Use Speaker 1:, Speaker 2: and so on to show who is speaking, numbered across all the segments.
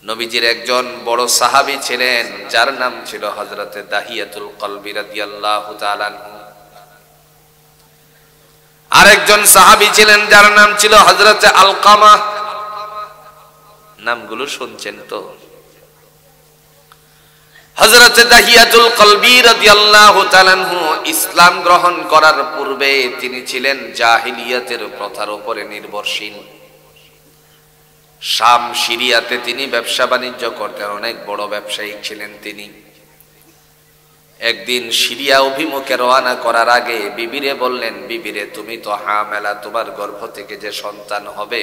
Speaker 1: নবীজির একজন বড় সাহাবী ছিলেন যার নাম ছিল হযরতে দাহিয়াতুল কলবি রাদিয়াল্লাহু তাআলা আনহু। আরেকজন সাহাবী ছিলেন যার নাম ছিল হযরতে আলকামা। নামগুলো শুনছেন তো? হযরতে দাহিয়াতুল কলবি রাদিয়াল্লাহু তাআলা আনহু ইসলাম গ্রহণ করার পূর্বে তিনি ছিলেন জাহিলিয়াতের প্রথার উপরে নির্ভরশীল। শাম সিরিয়াতে তিনি ব্যবসা বাণিজ্য করতেন, অনেক বড় ব্যবসায়ী ছিলেন তিনি। একদিন সিরিয়া অভিমুখে রওনা করার আগে বিবিরে বললেন, বিবিরে তুমি তো হামেলা, তোমার গর্ভ থেকে যে সন্তান হবে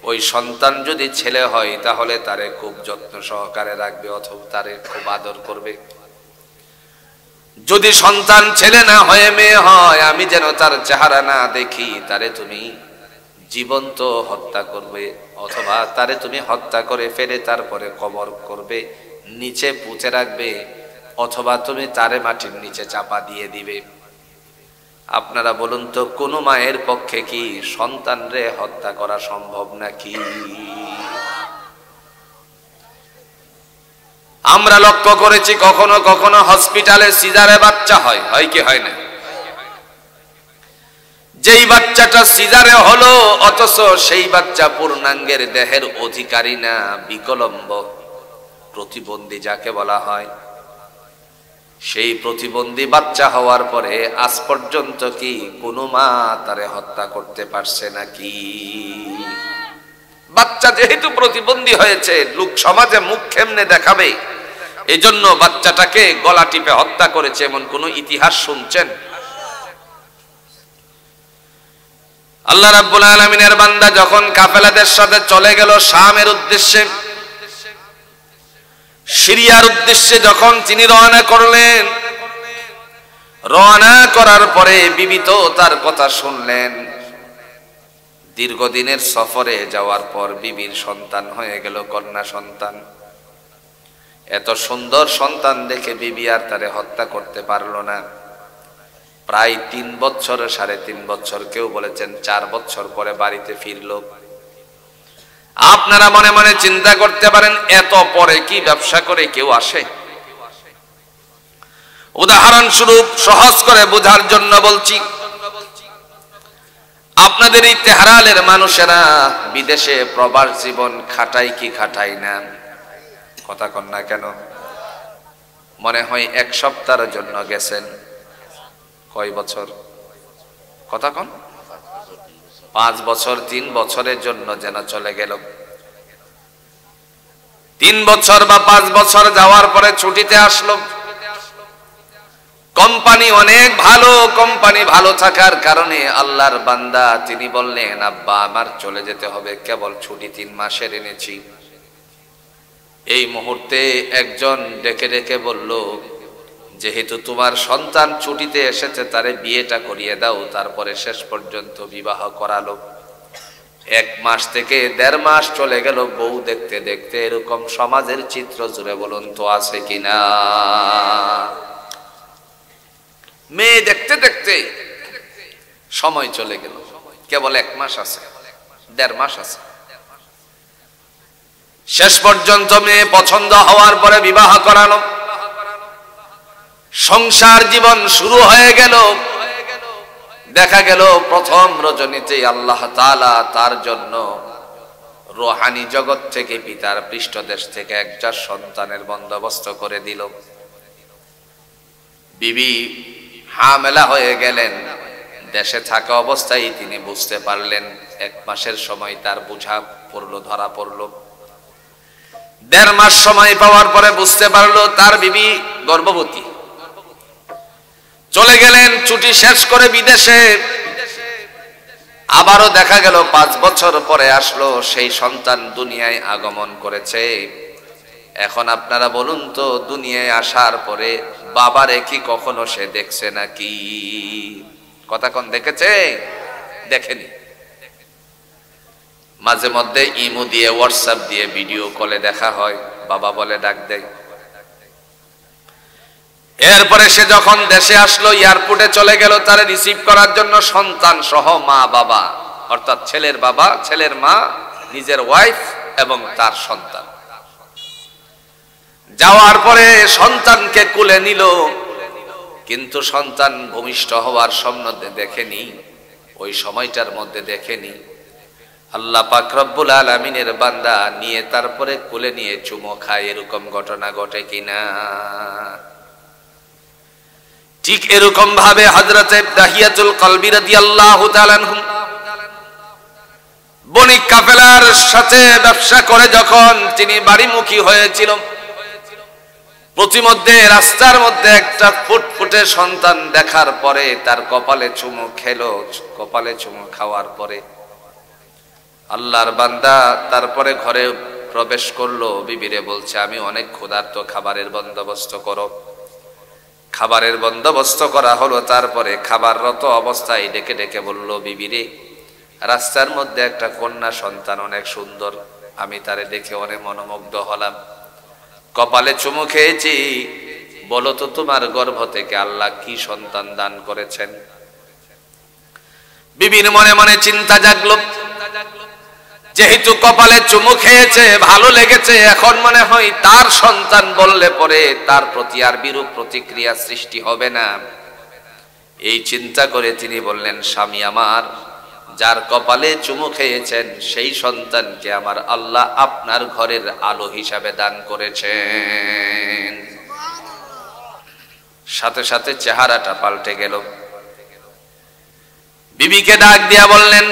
Speaker 1: ওই সন্তান যদি ছেলে হয় তাহলে তারে খুব যত্ন সহকারে রাখবে অথবা তারে খুব আদর করবে। যদি সন্তান ছেলে না হয়ে মেয়ে হয় আমি যেন তার চেহারা না দেখি, তারে তুমি জীবন্ত হত্যা করবে অথবা তারে তুমি হত্যা করে ফেলে তারপরে কবর করবে, নিচে পুঁতে রাখবে অথবা তুমি তারে মাটির নিচে চাপা দিয়ে দিবে। আপনারা বলুন তো কোন মায়ের পক্ষে কি সন্তানরে হত্যা করা সম্ভব নাকি? আমরা লক্ষ্য করেছি কখনো কখনো হসপিটালে সিজারে বাচ্চা হয়, হয় কি হয় না? যেই বাচ্চাটা সিজারে হলো অথচ সেই বাচ্চা পূর্ণাঙ্গের দেহের অধিকারী না, বিকলম্ব, প্রতিবন্ধী যাকে বলা হয়। সেই প্রতিবন্ধী বাচ্চা হওয়ার পরে আজ পর্যন্ত কি কোনো মা তারে হত্যা করতে পারছে নাকি? বাচ্চা যেহেতু প্রতিবন্ধী হয়েছে, লোক সমাজে মুখ কেমনে দেখাবে, এজন্য বাচ্চাটাকে গলা টিপে হত্যা করেছে, এমন কোন ইতিহাস শুনছেন? আল্লাহ রাব্বুল আলামিনের বান্দা যখন কাফেলাদের সাথে চলে গেল শামের উদ্দেশ্যে, সিরিয়ার উদ্দেশ্যে যখন তিনি রওনা করলেন, রওনা করার পরে বিবি তো তার কথা শুনলেন। দীর্ঘদিনের সফরে যাওয়ার পর বিবির সন্তান হয়ে গেল, কন্যা সন্তান। এত সুন্দর সন্তান দেখে বিবি আর তারে হত্যা করতে পারল না। প্রায় 3 বছর, 3.5 বছর, কেউ বলেছেন 4 বছর পরে বাড়িতে ফিরল। আপনারা মনে মনে চিন্তা করতে পারেন এত পরে কি ব্যবসা করে কেউ আসে? উদাহরণস্বরূপ সহজ করে বোঝার জন্য বলছি, আপনাদের এই তেহরানের মানুষেরা বিদেশে প্রবাস জীবন খাটায় কি খাটায় না? কথা কন না কেন? মনে হয় 1 সপ্তাহের জন্য গেছেন। কয় বছর? কথা কন। 5 বছর, 3 বছরের জন্য যেন চলে গেল। 3 বছর বা 5 বছর যাওয়ার পরে ছুটিতে আসলো। কোম্পানি অনেক ভালো, কোম্পানি ভালো থাকার কারণে আল্লাহর বান্দা তিনি বললেন, আব্বা আমার চলে যেতে হবে, কেবল ছুটি 3 মাসের এনেছি। এই মুহূর্তে একজন ডেকে ডেকে বলল, যেহেতু তোমার সন্তান ছুটিতে এসেছে তারে বিয়েটা করিয়ে দাও। তারপরে শেষ পর্যন্ত বিবাহ করালো। 1 মাস থেকে 1.5 মাস চলে গেল বউ দেখতে দেখতে। এরকম সমাজের চিত্র জুড়ে বলুন তো আছে কিনা? মেয়ে দেখতে দেখতে সময় চলে গেল, কেবল 1 মাস আছে, 1.5 মাস আছে। শেষ পর্যন্ত মেয়ে পছন্দ হওয়ার পরে বিবাহ করানো, সংসার জীবন শুরু হয়ে গেল। দেখা গেল প্রথম রজনীতে আল্লাহ তাআলা তার জন্য রূহানি জগৎ থেকে, পিতার পৃষ্ঠদেশ থেকে একটা সন্তানের বন্দোবস্ত করে দিল। বিবি হামেলা হয়ে গেলেন। দেশে থাকা অবস্থায় তিনি বুঝতে পারলেন, 1 মাসের সময় তার বুঝা পড়লো, ধরা পড়লো। 1.5 মাস সময় পাওয়ার পরে বুঝতে পারলো তার বিবি গর্ভবতী। চলে গেলেন ছুটি শেষ করে বিদেশে। আবারও দেখা গেল 5 বছর পরে আসলো, সেই সন্তান দুনিয়ায় আগমন করেছে। এখন আপনারা বলুন তো, দুনিয়ায় আসার পরে বাবারে কি কখনো সে দেখছে নাকি? কথা কোন দেখেছে? দেখেনি। মাঝে মধ্যে ইমো দিয়ে, হোয়াটসঅ্যাপ দিয়ে, ভিডিও কলে দেখা হয়, বাবা বলে ডাক দেয়। এরপরে সে যখন দেশে আসলো, এয়ারপোর্টে চলে গেল তারে রিসিভ করার জন্য সন্তান সহ মা বাবা, অর্থাৎ ছেলের বাবা, ছেলের মা, নিজের ওয়াইফ এবং তার সন্তান। যাওয়ার পরে সন্তানকে কোলে নিল, কিন্তু সন্তান ভূমিষ্ঠ হওয়ার স্বপ্ন দেখেনি, ওই সময়টার মধ্যে দেখেনি। আল্লাহ পাক রব্বুল আলামিনের বান্দা নিয়ে তারপরে কোলে নিয়ে চুমো খায়, এরকম ঘটনা ঘটে কিনা? ঠিক এরকম ভাবে হযরতে দাহিয়াতুল কলবি রাদিয়াল্লাহু তাআলা আনহু বণিক কাফেলার সাথে ব্যবসা করে যখন তিনি বাড়িমুখী হয়েছিল, প্রতিমধ্যে রাস্তার মধ্যে একটা ফুটফুটে সন্তান দেখার পরে তার কপালে চুমো খেলো। কপালে চুমো খাওয়ার পরে আল্লাহর বান্দা তারপরে ঘরে প্রবেশ করলো, বিবিরে বলছে আমি অনেক ক্ষুধার্ত, খাবারের বন্দোবস্ত করো। খাবারের বন্দোবস্ত করা হলো। তারপরে খাবাররত অবস্থায় ডেকে ডেকে বলল, বিবিরে রাস্তার মধ্যে একটা কন্যা সন্তান অনেক সুন্দর, আমি তারে দেখে অনেক মনোমুগ্ধ হলাম, কপালে চুমু খেয়েছি, বলো তো তোমার গর্ভ থেকে আল্লাহ কি সন্তান দান করেছেন? বিবির মনে মনে চিন্তা জাগলো, যেহেতু কপালে চুমু খেয়েছে, ভালো লেগেছে, এখন মনে হয় তার সন্তান বললে পরে তার প্রতি আর বিরূপ প্রতিক্রিয়া সৃষ্টি হবে না। এই চিন্তা করে তিনি বললেন, স্বামী আমার, যার কপালে চুমু খেয়েছেন সেই সন্তানকে আমার আল্লাহ আপনার ঘরের আলো হিসাবে দান করেছেন। সাথে সাথে চেহারাটা পাল্টে গেল। বিবিকে ডাক দিয়া বললেন,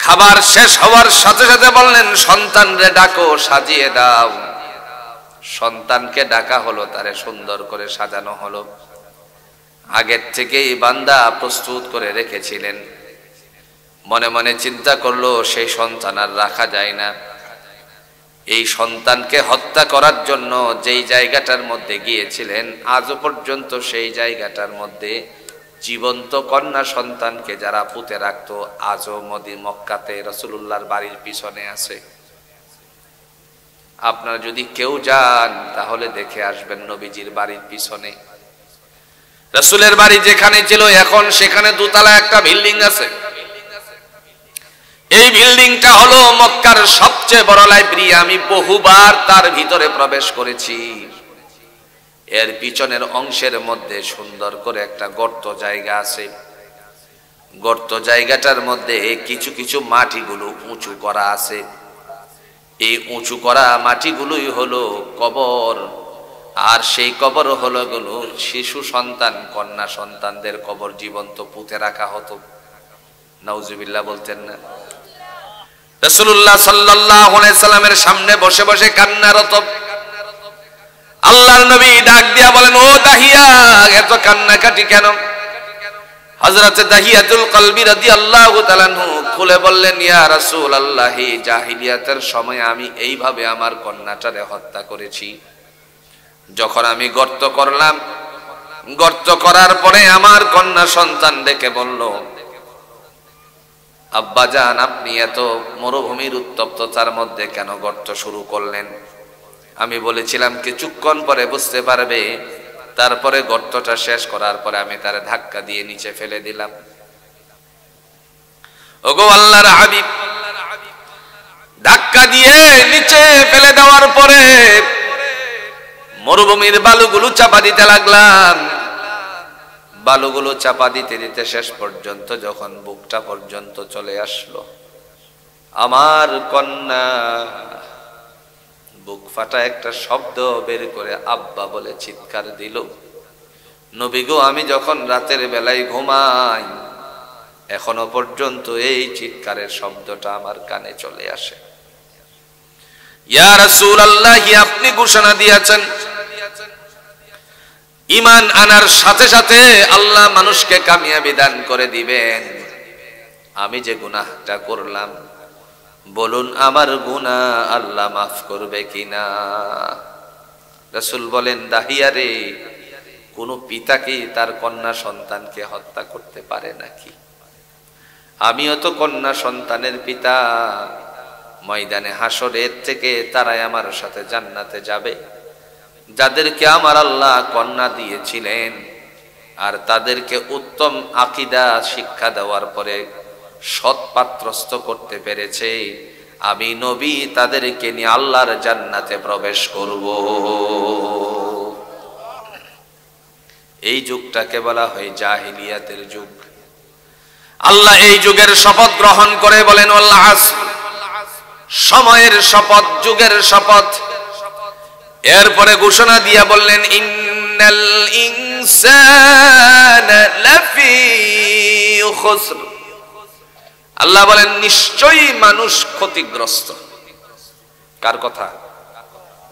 Speaker 1: খাবার শেষ হওয়ার সাথে সাথে বললেন, সন্তানরে ডাকো, সাজিয়ে দাও। সন্তানকে ডাকা হলো, তারে সুন্দর করে সাজানো হলো। আগের থেকেই বান্দা প্রস্তুত করে রেখেছিলেন। মনে মনে চিন্তা করলো, সেই সন্তান আর রাখা যায় না। এই সন্তানকে হত্যা করার জন্য যেই জায়গাটার মধ্যে গিয়েছিলেন, আজও পর্যন্ত সেই জায়গাটার মধ্যে জীবন্ত কন্যা সন্তানকে যারা পুঁতে রাখতো, আজও মক্কাতে রাসূলুল্লাহর বাড়ির পিছনে আছে। আপনারা যদি কেউ যান তাহলে দেখে আসবেন, নবীজির বাড়ির পিছনে রাসূলের বাড়ি যেখানে ছিল, এখন সেখানে দোতলা একটা বিল্ডিং আছে। এই বিল্ডিংটা হলো মক্কার সবচেয়ে বড় লাইব্রেরি। আমি বহুবার তার ভিতরে প্রবেশ করেছি। এর পিছনের অংশের মধ্যে সুন্দর করে একটা গর্ত জায়গা আছে। গর্ত জায়গাটার মধ্যে কিছু কিছু মাটিগুলো উঁচু করা আছে। এই উঁচু করা মাটিগুলোই হলো কবর। আর সেই কবর হলো গুলো শিশু সন্তান, কন্যা সন্তানদের কবর জীবন্ত পুঁতে রাখা হতো। নাউজুবিল্লাহ বলতেন না? রাসূলুল্লাহ সাল্লাল্লাহু আলাইহি সাল্লামের সামনে বসে বসে কান্নারত আল্লাহর নবী ডাক দিয়া বলেন, ও দাহিয়া, এত কান্নাকাটি কেন? হযরতে দাহিয়াতুল কলবি রাদিয়াল্লাহু তাআলা আনহু খুলে বললেন, ইয়া রাসূলুল্লাহ, জাহিলিয়াতের সময় আমি এইভাবে আমার কন্যাটারে হত্যা করেছি। যখন আমি গর্ত করলাম, গর্ত করার পরে আমার কন্যা সন্তান ডেকে বলল, আব্বাজান, আপনি এত মরুভূমির উত্তপ্ততার মধ্যে কেন গর্ত শুরু করলেন? আমি বলেছিলাম কিছুক্ষণ পরে বুঝতে পারবে। তারপরে গর্তটা শেষ করার পরে আমি তারে ধাক্কা দিয়ে নিচে ফেলে দিলাম। ওগো আল্লাহর হাবিব, ধাক্কা দিয়ে নিচে ফেলে দেওয়ার পরে মরুভূমির বালুগুলো চাপা দিতে লাগলাম। বালুগুলো চাপা দিতে দিতে শেষ পর্যন্ত যখন বুকটা পর্যন্ত চলে আসলো, আমার কন্যা বুক ফাটা একটা শব্দ বের করে আব্বা বলে চিৎকার দিল। নবী গো, আমি যখন রাতের বেলায় ঘুমাই, এখনো পর্যন্ত এই চিৎকারের শব্দটা আমার কানে চলে আসে। ইয়া রাসূলুল্লাহ, আপনি ঘোষণা দিয়েছেন ঈমান আনার সাথে সাথে আল্লাহ মানুষকে কামিয়াবি দান করে দিবেন। আমি যে গুনাহটা করলাম, বলুন আমার গুনাহ আল্লাহ মাফ করবে কিনা? রাসূল বলেন, দাহিয়া রে, কোন পিতা কি তার কন্যা সন্তানকে হত্যা করতে পারে নাকি? আমিও তো কন্যা সন্তানের পিতা। ময়দানে হাসরের থেকে তারাই আমার সাথে জান্নাতে যাবে, যাদেরকে আমার আল্লাহ কন্যা দিয়েছিলেন আর তাদেরকে উত্তম আকীদা শিক্ষা দেওয়ার পরে সৎ পাত্রস্থ করতে পেরেছে। আমি নবী তাদেরকে নিয়ে আল্লাহর জান্নাতে প্রবেশ করব। এই যুগটাকে বলা হয় জাহিলিয়াতের যুগ। আল্লাহ এই যুগের শপথ গ্রহণ করে বলেন ওয়াল আসর, সময়ের শপথ, যুগের শপথ। এরপরে ঘোষণা দিয়া বললেন ইন্নাল ইনসানা লাফি খুসর, আল্লাহ বলেন নিশ্চয়ই মানুষ ক্ষতিগ্রস্ত। কার কথা?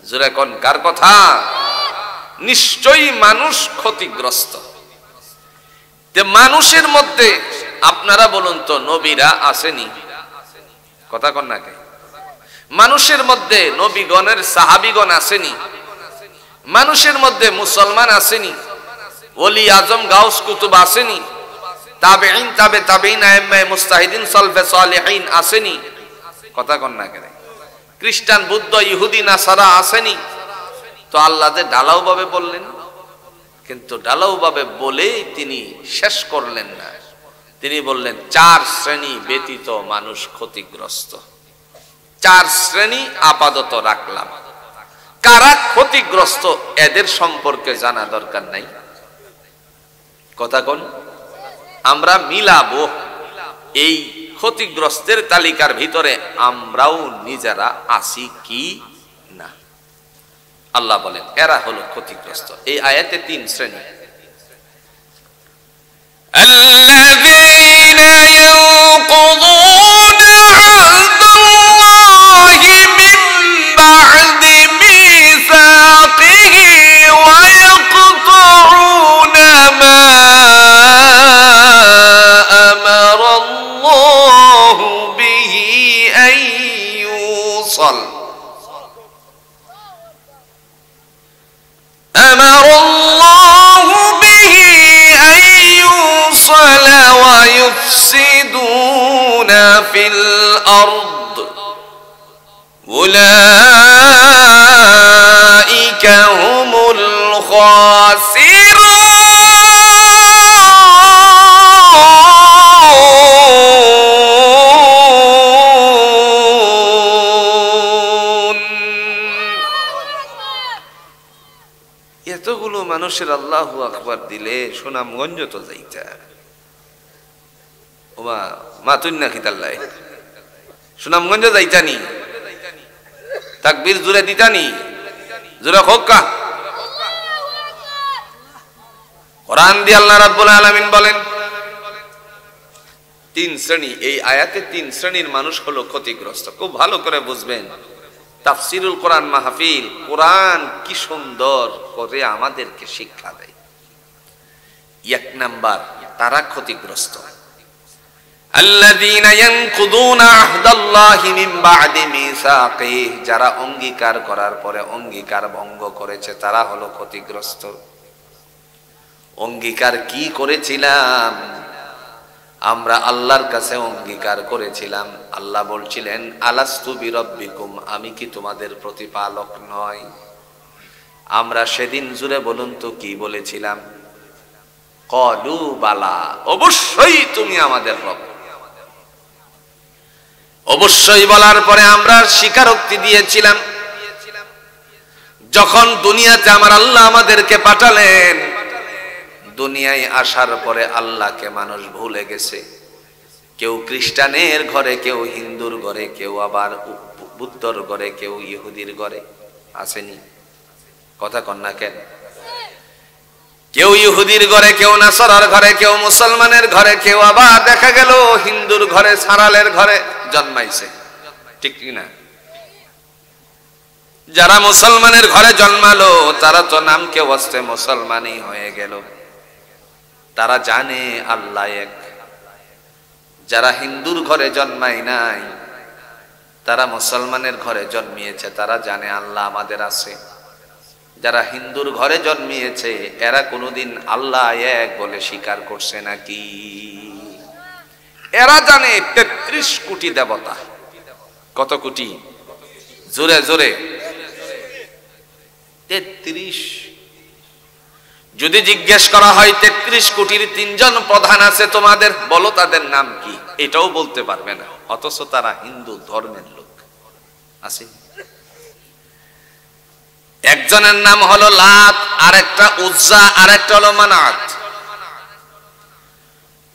Speaker 1: জোরে কোন কার কথা? নিশ্চয়ই মানুষ ক্ষতিগ্রস্ত। যে মানুষের মধ্যে আপনারা বলুন তো নবীরা আসেনি? কথা কন না কে? মানুষের মধ্যে নবীগণের সাহাবীগণ আসেনি? মানুষের মধ্যে মুসলমান আসেনি? ওলি আজম গাউস কুতুব আসেনি? তাবেঈন, তাবে তাবেঈন, আইম্মায়ে মুজতাহিদিন, সালফে সালেহিন আসেনি? কথা কন না কে? খ্রিস্টান, বুদ্ধ, ইহুদি, নাসারা আসেনি? তো আল্লাহ যে ঢালাও ভাবে বললেন, কিন্তু ঢালাও ভাবে বলে তিনি শেষ করলেন না। তিনি বললেন 4 শ্রেণী ব্যতীত মানুষ ক্ষতিগ্রস্ত। 4 শ্রেণী আপাতত রাখলাম। কারা ক্ষতিগ্রস্ত এদের সম্পর্কে জানা দরকার নাই। কথা কোন? আমরা মিলাবো এই ক্ষতিগ্রস্তের তালিকার ভিতরে আমরাও নিজেরা আছি কি না। আল্লাহ বলেন এরা হলো ক্ষতিগ্রস্ত। এই আয়াতে 3 শ্রেণী। الذين ينقضون عهد الله من بعد ميثاقه ويقطعون ما أمر الله به أن يوصل أمر الله به أن يوصل ويفسدون في الأرض أولئك هم الخاسرون। এতগুলো মানুষের আল্লাহু আকবার দিলে সুনামগঞ্জ তো যাইতা। ওমা মাতুন না খিতাল্লাই সুনামগঞ্জ যাইতানি, তাকবীর জোরে দিতানি, জোরে হোক্কা। কোরআন দিয়ে আল্লাহ রাব্বুল আলামিন বলেন 3 শ্রেণী। এই আয়াতে 3 শ্রেণীর মানুষ হলো ক্ষতিগ্রস্ত। খুব ভালো করে বুঝবেন। তাফসিরুল কোরআন মাহফিল, কোরআন কি সুন্দর করে আমাদেরকে শিক্ষা দেয়। 1 নাম্বার, তারা ক্ষতিগ্রস্ত আল্লাযীনা ইয়ানকুদুনা আহদাল্লাহি মিন বা'দি মিসাকিহি, যারা অঙ্গীকার করার পরে অঙ্গীকার ভঙ্গ করেছে তারা হলো ক্ষতিগ্রস্ত। অঙ্গীকার কি করেছিলাম আমরা? আল্লাহর কাছে অঙ্গীকার করেছিলাম। আল্লাহ বলছিলেন আলাস্তু বিরব্বিকুম, আমি কি তোমাদের প্রতিপালক নয়? আমরা সেদিন জুড়ে বলুন তো কি বলেছিলাম? ক্বালু বালা, অবশ্যই তুমি আমাদের রব। অবশ্যই বলার পরে আমরা স্বীকারোক্তি দিয়েছিলাম। যখন দুনিয়াতে আমার আল্লাহ আমাদেরকে পাঠালেন, দুনিয়ায় আসার পরে আল্লাহকে মানুষ ভুলে গেছে। কেউ খ্রিস্টানের ঘরে, কেউ হিন্দুর ঘরে, কেউ আবার বুদ্ধর ঘরে, কেউ ইহুদির ঘরে। আসেনি? কথা কন না কেন? কেউ ইহুদির ঘরে, কেউ নাসারার ঘরে, কেউ মুসলমানের ঘরে, কেউ আবার দেখা গেল হিন্দুর ঘরে, সারালের ঘরে জন্মাইছে। ঠিক কি না? যারা মুসলমানের ঘরে জন্মালো তারা তো নামকে ওয়াস্তে মুসলমানই হয়ে গেল। তারা জানে আল্লাহ এক। যারা হিন্দুর ঘরে জন্মায় নাই, তারা মুসলমানের ঘরে জন্মিয়েছে, তারা জানে আল্লাহ আমাদের আছে। যারা হিন্দুর ঘরে জন্মিয়েছে এরা কোনোদিন আল্লাহ এক বলে স্বীকার করছে নাকি? এরা জানে 33 কোটি দেবতা। কত কোটি? জোরে জোরে 33। যদি জিজ্ঞেস করা হয় 33 কোটির 3 জন প্রধান আছে তোমাদের, বলো তাদের নাম কি? এটাও বলতে পারবে না, অথচ তারা হিন্দু ধর্মের লোক। আছে। একজনের নাম হলো লাত, আরেকটা উজ্জা, আরেকটা হলো মানাত।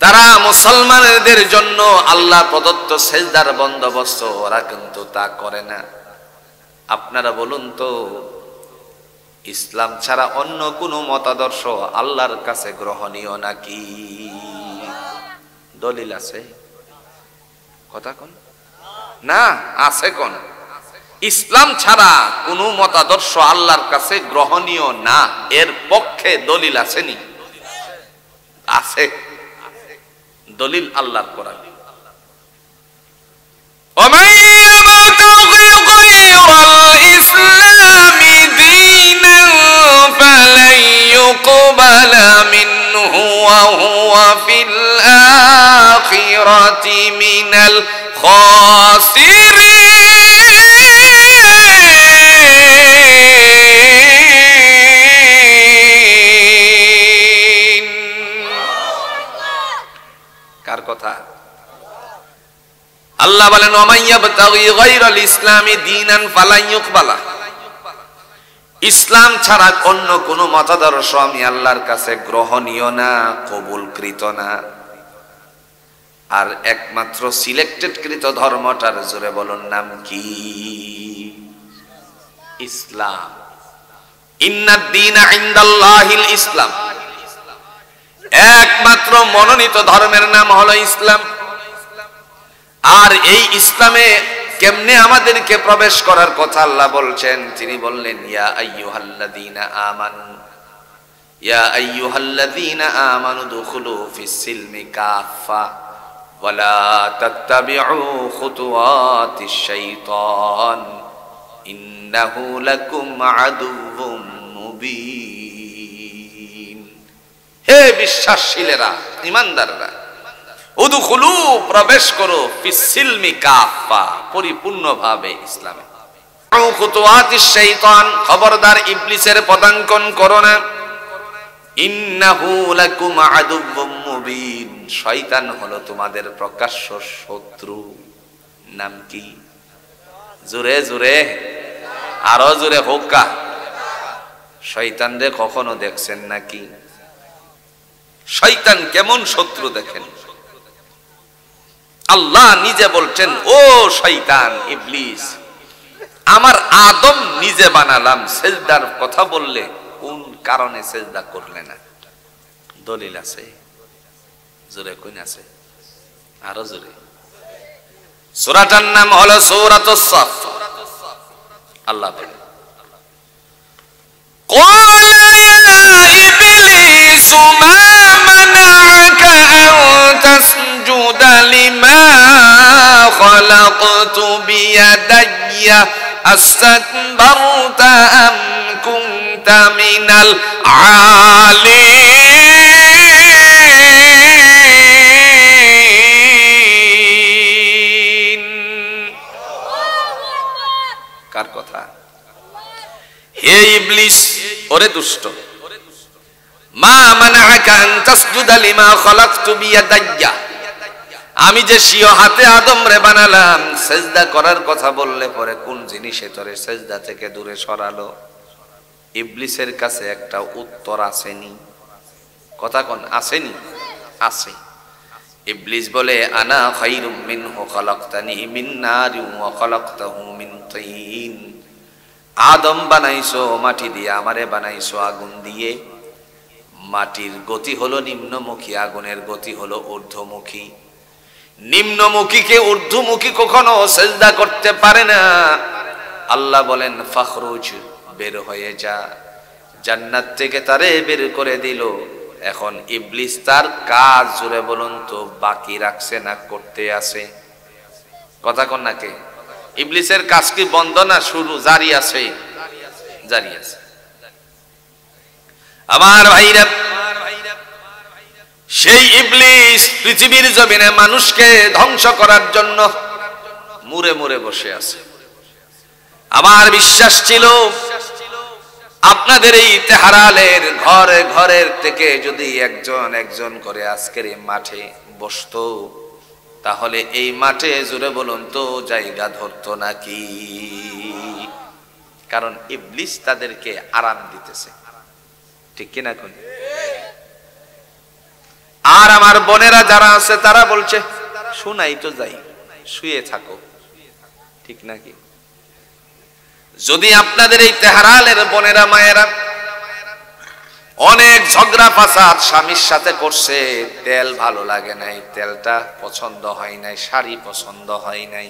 Speaker 1: তারা মুসলমানদের জন্য আল্লাহ প্রদত্ত সেজদার বন্দোবস্ত, ওরা কিন্তু তা করে না। আপনারা বলুন তো, ইসলাম ছাড়া অন্য কোন মতাদর্শ আল্লাহর কাছে গ্রহণীয় নাকি? দলিল আছে? কথা কোন না, আছে কোন? ইসলাম ছাড়া কোন মতাদর্শ আল্লাহর কাছে গ্রহণীয় না, এর পক্ষে দলিল আসেনি? আছে। দলিল আল্লাহর কোরআন। ومن يبتغي غير الإسلام دينا فلن يقبل منه وهو في الآخرة من الخاسرين। কার কথা? আল্লাহ বলেন ওয়া মান ইয়াবতাগি গায়রাল ইসলামি দীনান ফালান ইউকবালা। ইসলাম ছাড়া অন্য কোন মতাদর্শ আমি আল্লাহর কাছে গ্রহণীয় না, কবুলকৃত না। আর একমাত্র সিলেক্টেড কৃত ধর্মটার জোরে বলুন নাম কি? ইসলাম। ইন্নাদ দীনা ইনদাল্লাহিল ইসলাম। একমাত্র মনোনীত ধর্মের নাম হলো ইসলাম। আর এই ইসলামে কেমনে আমাদেরকে প্রবেশ করার কথা আল্লাহ বলছেন? তিনি বললেন ইয়া আইয়ুহাল্লাযীনা আমানু, ইয়া আইয়ুহাল্লাযীনা আমানু দুখুলু ফিস সিলমি কাফা ওয়ালা তাত্তাবিউ খুতুওয়াতিশ শাইতান ইন্নাহু লাকুম আদুউম মুবিন। হে বিশ্বাসীরা, ঈমানদাররা, উদখুলু প্রবেশ করো ফিস সিলমি কাফা, পরিপূর্ণভাবে ইসলামে। খুতুওয়াতিশ শাইতান, খবরদার ইবলিসের পদাঙ্কন করো না। ইন্নাহু লাকুম আদুউম মুবিন, শয়তান হলো তোমাদের প্রকাশ্য শত্রু। নাম কি? জোরে জোরে, আরো জোরে হোকা। শয়তানরে কখনো দেখছেন নাকি? শয়তান কেমন শত্রু দেখেন? আল্লাহ নিজে বলছেন ও শয়তান, ইবলিস, আমার আদম নিজে বানালাম। সেজদার কথা বললে কোন কারণে সেজদা করলে না? দলিল আছে? জোরে কোন আছে? আরো জোরে। সূরাটার নাম হলো সূরাতুস সাফ। আল্লাহ বলেন قال يا إبليس ما منعك أن تسجد لما خلقت بيدي أستكبرت أم كنت من العالين। কার কথা? হে ইবলিস, ওরে দুষ্ট, মা মানাআকা আন তাসজুদা লিমা খালাকতু বিয়াদাইয়া, আমি যে স্বীয় হাতে আদম রে বানালাম, সেজদা করার কথা বললে পরে কোন জিনিসে তোরে সেজদা থেকে দূরে সরালো? ইবলিসের কাছে একটা উত্তর আসেনি? কথা কোন আসেনি? আছে। ইবলিস বলে আনা খায়রুম মিনহু খালাকতানি মিন নারিন ওয়া খালাকতাহু মিন তিন। আদম বানাইছো মাটি দিয়ে, আমারে বানাইছো আগুন দিয়ে। মাটির গতি হলো নিম্নমুখী, আগুনের গতি হলো ঊর্ধ্বমুখী। নিম্নমুখীকে ঊর্ধ্বমুখী কখনো সেজদা করতে পারে না। আল্লাহ বলেন ফাখরুজ, বের হয়ে যা। জান্নাত থেকে তারে বের করে দিল। এখন ইবলিস তার কাজ জুড়ে বলুন তো বাকি রাখছে না করতে আছে? কথা কোন নাকে? ইবলিসের কাজ কি বন্ধ না শুরু? জারি আছে, জারি আছে। আমার ভাইরা, সেই ইবলিস পৃথিবীর জমিনে মানুষকে ধ্বংস করার জন্য মুড়ে মুড়ে বসে আছে। আমার বিশ্বাস ছিল আপনাদের এই তেহারালের ঘরে ঘরের থেকে যদি একজন একজন করে আজকের এই মাঠে বসতো, তাহলে এই মাঠে জোরে বলুন তো জায়গা ধরতো নাকি? কারণ ইবলিস তাদেরকে আরাম দিতেছে, ঠিক কিনা কোন? আর আমার বোনেরা যারা আছে তারা বলছে শুনাই তো যাই, শুয়ে থাকো, ঠিক নাকি? যদি আপনাদের এই তেহরানের বোনেরা মায়েরা অনেক ঝগড়া ফাসাদ স্বামীর সাথে করছে, তেল ভালো লাগে নাই, তেলটা পছন্দ হয় নাই, শাড়ি পছন্দ হয় নাই,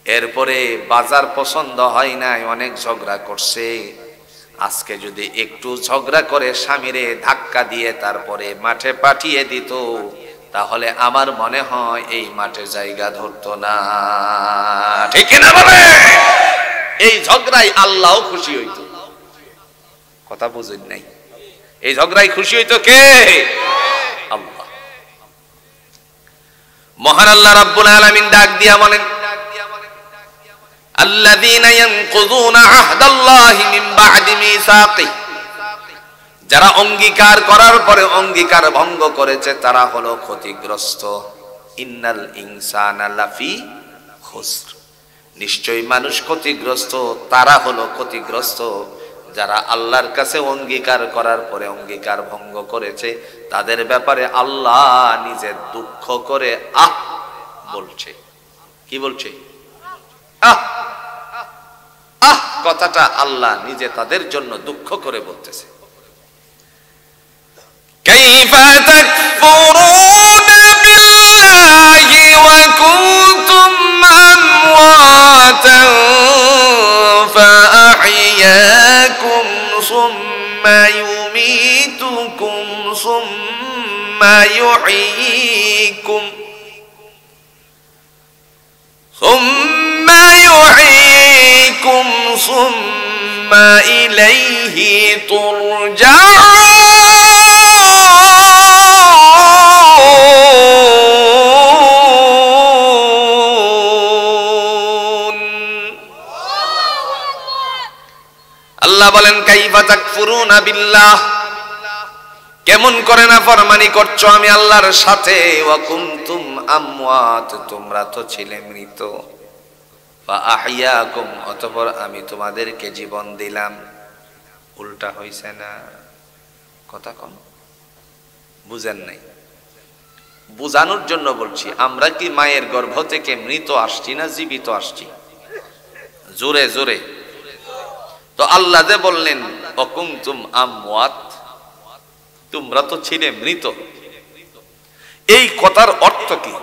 Speaker 1: এরপরে বাজার পছন্দ হয় নাই, অনেক ঝগড়া করছে, আজকে যদি একটু ঝগড়া করে স্বামীরে ধাক্কা দিয়ে তারপরে মাঠে পাঠিয়ে দিত, তাহলে আমার মনে হয় এই মাঠে জায়গা ধরতো না, ঠিক না বলে? এই ঝগড়ায় আল্লাহও খুশি হইতো। কথা বুঝেন নাই? এই ঝগড়ায় খুশি হইতো কে? আল্লাহ। মহান আল্লাহ রাব্বুল আলামিন ডাক দিয়া বলেন, আল্লাযীনা ইয়ানকুযুনা আহদাল্লাহি মিন বা'দি মিসাকি, যারা অঙ্গীকার করার পরে অঙ্গীকার ভঙ্গ করেছে তারা হলো ক্ষতিগ্রস্ত। ইন্নাল ইনসানা লাফি খুসর, নিশ্চয়ই মানুষ ক্ষতিগ্রস্ত, তারা হলো ক্ষতিগ্রস্ত যারা আল্লাহর কাছে অঙ্গীকার করার পরে অঙ্গীকার ভঙ্গ করেছে। তাদের ব্যাপারে আল্লাহ নিজে দুঃখ করে আহ বলছে। কি বলছে? আহ আহ কথাটা আল্লাহ নিজে তাদের জন্য দুঃখ করে বলতেছে। কাইফা তাকফুরুনা বিল্লাহি ওয়া কুনতুম আমওয়াতান ফাআহইয়াকুম সুম্মা ইউমীতুকুম সুম্মা ইউহয়ীকুম সুম্মা ইলাইহি তুরজাউন। আল্লাহ বলেন, কাইফা তাকফুরুনা বিল্লাহ, কেমন করে না ফরমানি করছো আমি আল্লাহর সাথে। ওয়া কুনতুম আমওয়াত, তোমরা তো ছিলে মৃত। ফাআহইয়াকুম, অতঃপর আমি তোমাদেরকে জীবন দিলাম। উল্টা হইছে না? কথা কম বুঝেন নাই? বুঝানোর জন্য বলছি। আমরা কি মায়ের গর্ভ থেকে মৃত আসছি না জীবিত আসছি? জোরে জোরে। তো আল্লাহ যে বললেন অকুনতুম আমওয়াত, তোমরা তো ছিলে মৃত, এই কথার অর্থ কি?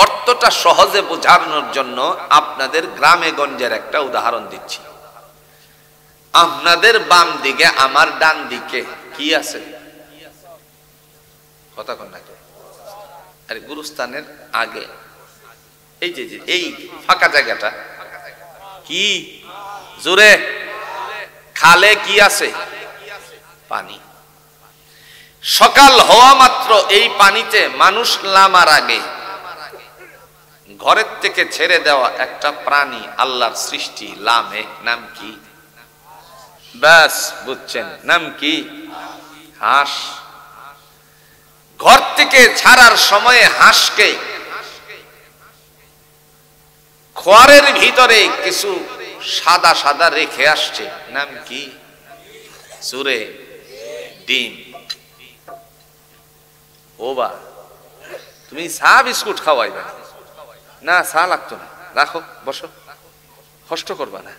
Speaker 1: অর্থটা সহজে বোঝানোর জন্য আপনাদের গ্রামে গঞ্জের একটা উদাহরণ দিচ্ছি। আপনাদের বাম দিকে আমার ডান দিকে কি আছে? কথা কন না? আরে গুরুস্থানের আগে এই যে এই ফাঁকা জায়গাটা কি? জোরে। খালে কি আছে? পানি। সকাল হওয়া মাত্র এই পানিতে মানুষ নামার আগে ঘরের থেকে ছেড়ে দেওয়া একটা প্রাণী, আল্লাহর সৃষ্টি, লামে, নাম কি? ব্যাস বুঝছেন, নাম কি? হাঁস। ঘর থেকে ছাড়ার সময়ে হাঁসকে খোয়ারের ভিতরে কিছু সাদা সাদা রেখে আসছে, নাম কি? সুরে ডিম। ও বা, তুমি চা বিস্কুট খাওয়াইবে না? চা লাগতো না, রাখো, বসো, কষ্ট করবা না।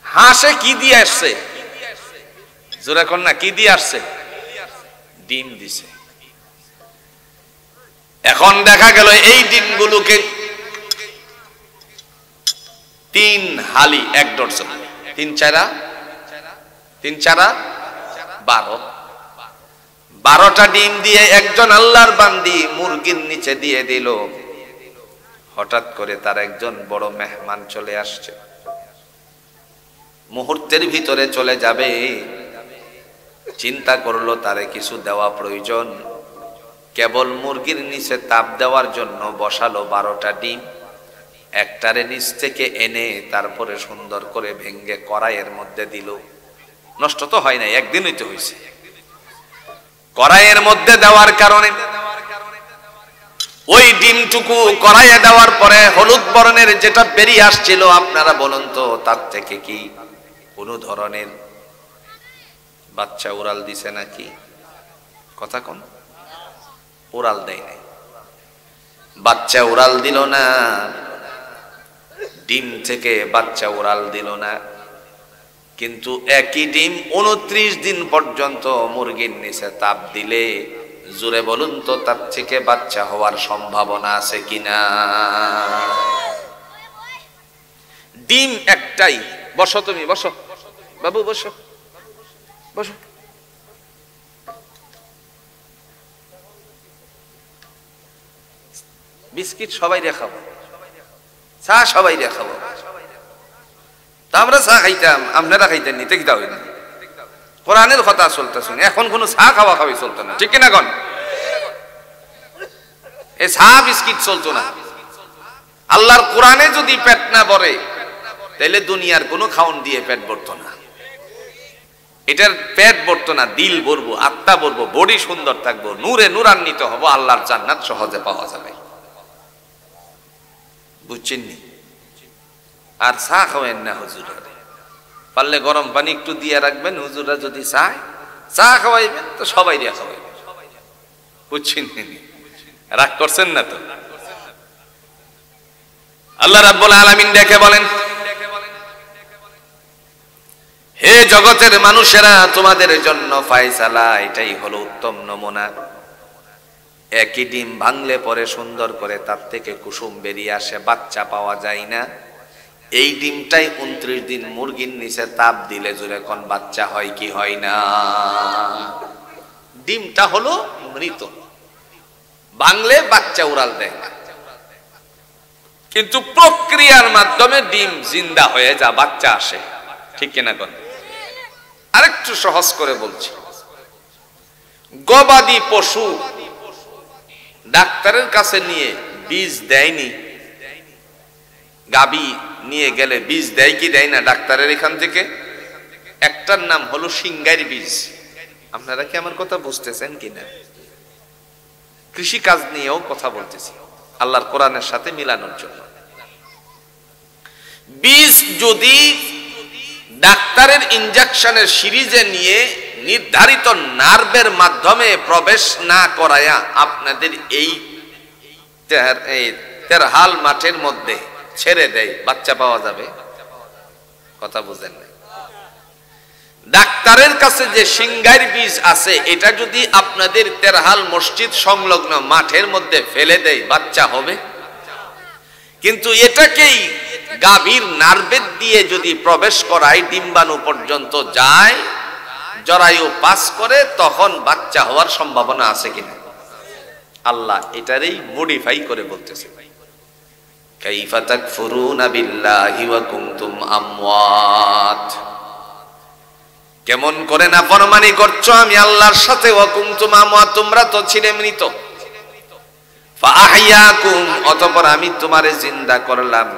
Speaker 1: হাঁসে কি দিয়ে আসছে? জোরে কর না, কি দিয়ে আসছে? ডিম দিছে। এখন দেখা গেল এই ডিমগুলোকে 3 হালি 1 ডজন, 3 চারা 12, 12টা ডিম দিয়ে একজন আল্লাহর বান্দি মুরগির নিচে দিয়ে দিল। হঠাৎ করে তার একজন বড় মেহমান চলে আসছে, মুহূর্তের ভিতরে চলে যাবে। চিন্তা করলো তারে কিছু দেওয়া প্রয়োজন, কেবল মুরগির নিচে তাপ দেওয়ার জন্য বসালো 12টা ডিম। একটারে নিচ থেকে এনে তারপরে সুন্দর করে ভেঙ্গে কড়াইয়ের মধ্যে দিল। নষ্ট তো হয় নাই, একদিনই তো হয়েছে। কড়াইয়ের মধ্যে দেওয়ার কারণে ওই ডিমটুকু কড়াইয়ে দেওয়ার পরে হলুদ বর্ণের যেটা বেরিয়ে আসছিল, আপনারা বলুন তো তার থেকে কি কোনো ধরনের বাচ্চা উড়াল দিছে নাকি? কথা কোন? উড়াল দেয় নাই, বাচ্চা উড়াল দিল না, ডিম থেকে বাচ্চা উড়াল দিল না। কিন্তু একই ডিম 29 দিন পর্যন্ত মুরগির নিচে তাপ দিলে, জোরে বলুন তো তার থেকে বাচ্চা হওয়ার সম্ভাবনা আছে কিনা? ডিম একটাই। বসো, তুমি বসো বাবু, বসো বসো। বিস্কিট সবাই দেখাবো, চা সবাই দেখাবো। তা আমরা চা খাইতাম, আপনারা খাইতেন নিতে কি দাও না? কোরআনের কথা চলতে শুনি, এখন কোন চা খাওয়া খাওয়াই চলতো না, ঠিক কিনা কোন? এই চা বিস্কিট চলতো না। আল্লাহর কোরআনে যদি পেট না ভরে, তাহলে দুনিয়ার কোনো খাওন দিয়ে পেট ভরতো না। এটার পেট ভরতো না, দিল ভরবো, আত্মা ভরবো, বডি সুন্দর থাকবো, নূরে নূরান্বিত হবো, আল্লাহর জান্নাত সহজে পাওয়া যাবে। বুঝছেননি? আর চা খাওয়েন না হুজুর, পারলে গরম পানি একটু দিয়ে রাখবেন, হুজুরা যদি চায় চা খাওয়াইবেন তো সবাই দিয়ে খাওয়াইবেন। বুঝছেন? রাগ করছেন না তো? আল্লাহ রাব্বুল আলামিন ডেকে বলেন, হে জগতের মানুষেরা, তোমাদের জন্য ফায়সালা এটাই হলো উত্তম নমুনা। একই ডিম ভাঙলে পরে সুন্দর করে তার থেকে কুসুম বেরিয়ে আসে, বাচ্চা পাওয়া যায় না। এই ডিমটাই 29 দিন মুরগির নিচে তাপ দিলে জোরে কোন বাচ্চা হয় কি হয় না? ডিমটা হলো মৃত, ভাঙলে বাচ্চা উড়াল দেয় না, কিন্তু প্রক্রিয়ার মাধ্যমে ডিম জিন্দা হয়ে যা বাচ্চা আসে, ঠিক কিনা কোন? আরেকটু সহজ করে বলছি, গবাদি পশু ডাক্তারের কাছে নিয়ে বীজ দেয়নি, গাবি নিয়ে গেলে বীজ দেয় কি দেয় না ডাক্তারের এখান থেকে? একটার নাম হলো সিংগাইর বীজ। আপনারা কি আমার কথা বুঝতেছেন কিনা? কৃষি কাজ নিয়েও কথা বলতেছি আল্লাহর কোরআনের সাথে মিলানোর জন্য। বীজ যদি ডাক্তারের ইনজেকশনের সিরিজে নিয়ে নির্ধারিত নার্ভের মাধ্যমে প্রবেশ না করায়া আপনাদের এই তেরহাল মাঠের মধ্যে ছেড়ে দেয়, বাচ্চা পাওয়া যাবে? কথা বুঝেন না? ডাক্তারের কাছে যে সিংগাইর বীজ আছে, এটা যদি আপনাদের তেরহাল মসজিদ সংলগ্ন মাঠের মধ্যে ফেলে দেয়, বাচ্চা হবে? কিন্তু এটাকেই গাভীর নার্ভের দিয়ে যদি প্রবেশ করায়, ডিম্বাণু পর্যন্ত যায়, জরায়ু পাস করে, তখন বাচ্চা হওয়ার সম্ভাবনা আছে কিনা? আল্লাহ এটারই মডিফাই করে বলতেছে, কাইফা তাকফুরুনা বিল্লাহি ওয়া কুনতুম আমওয়াত। কেমন করে নাফরমানি করছো আমি আল্লাহর সাথে, ওয়া কুনতুম আমওয়াত, তোমরা তো ছিলে মৃত। ফাআহইয়াকুম, অতঃপর আমি তোমারে জিন্দা করলাম।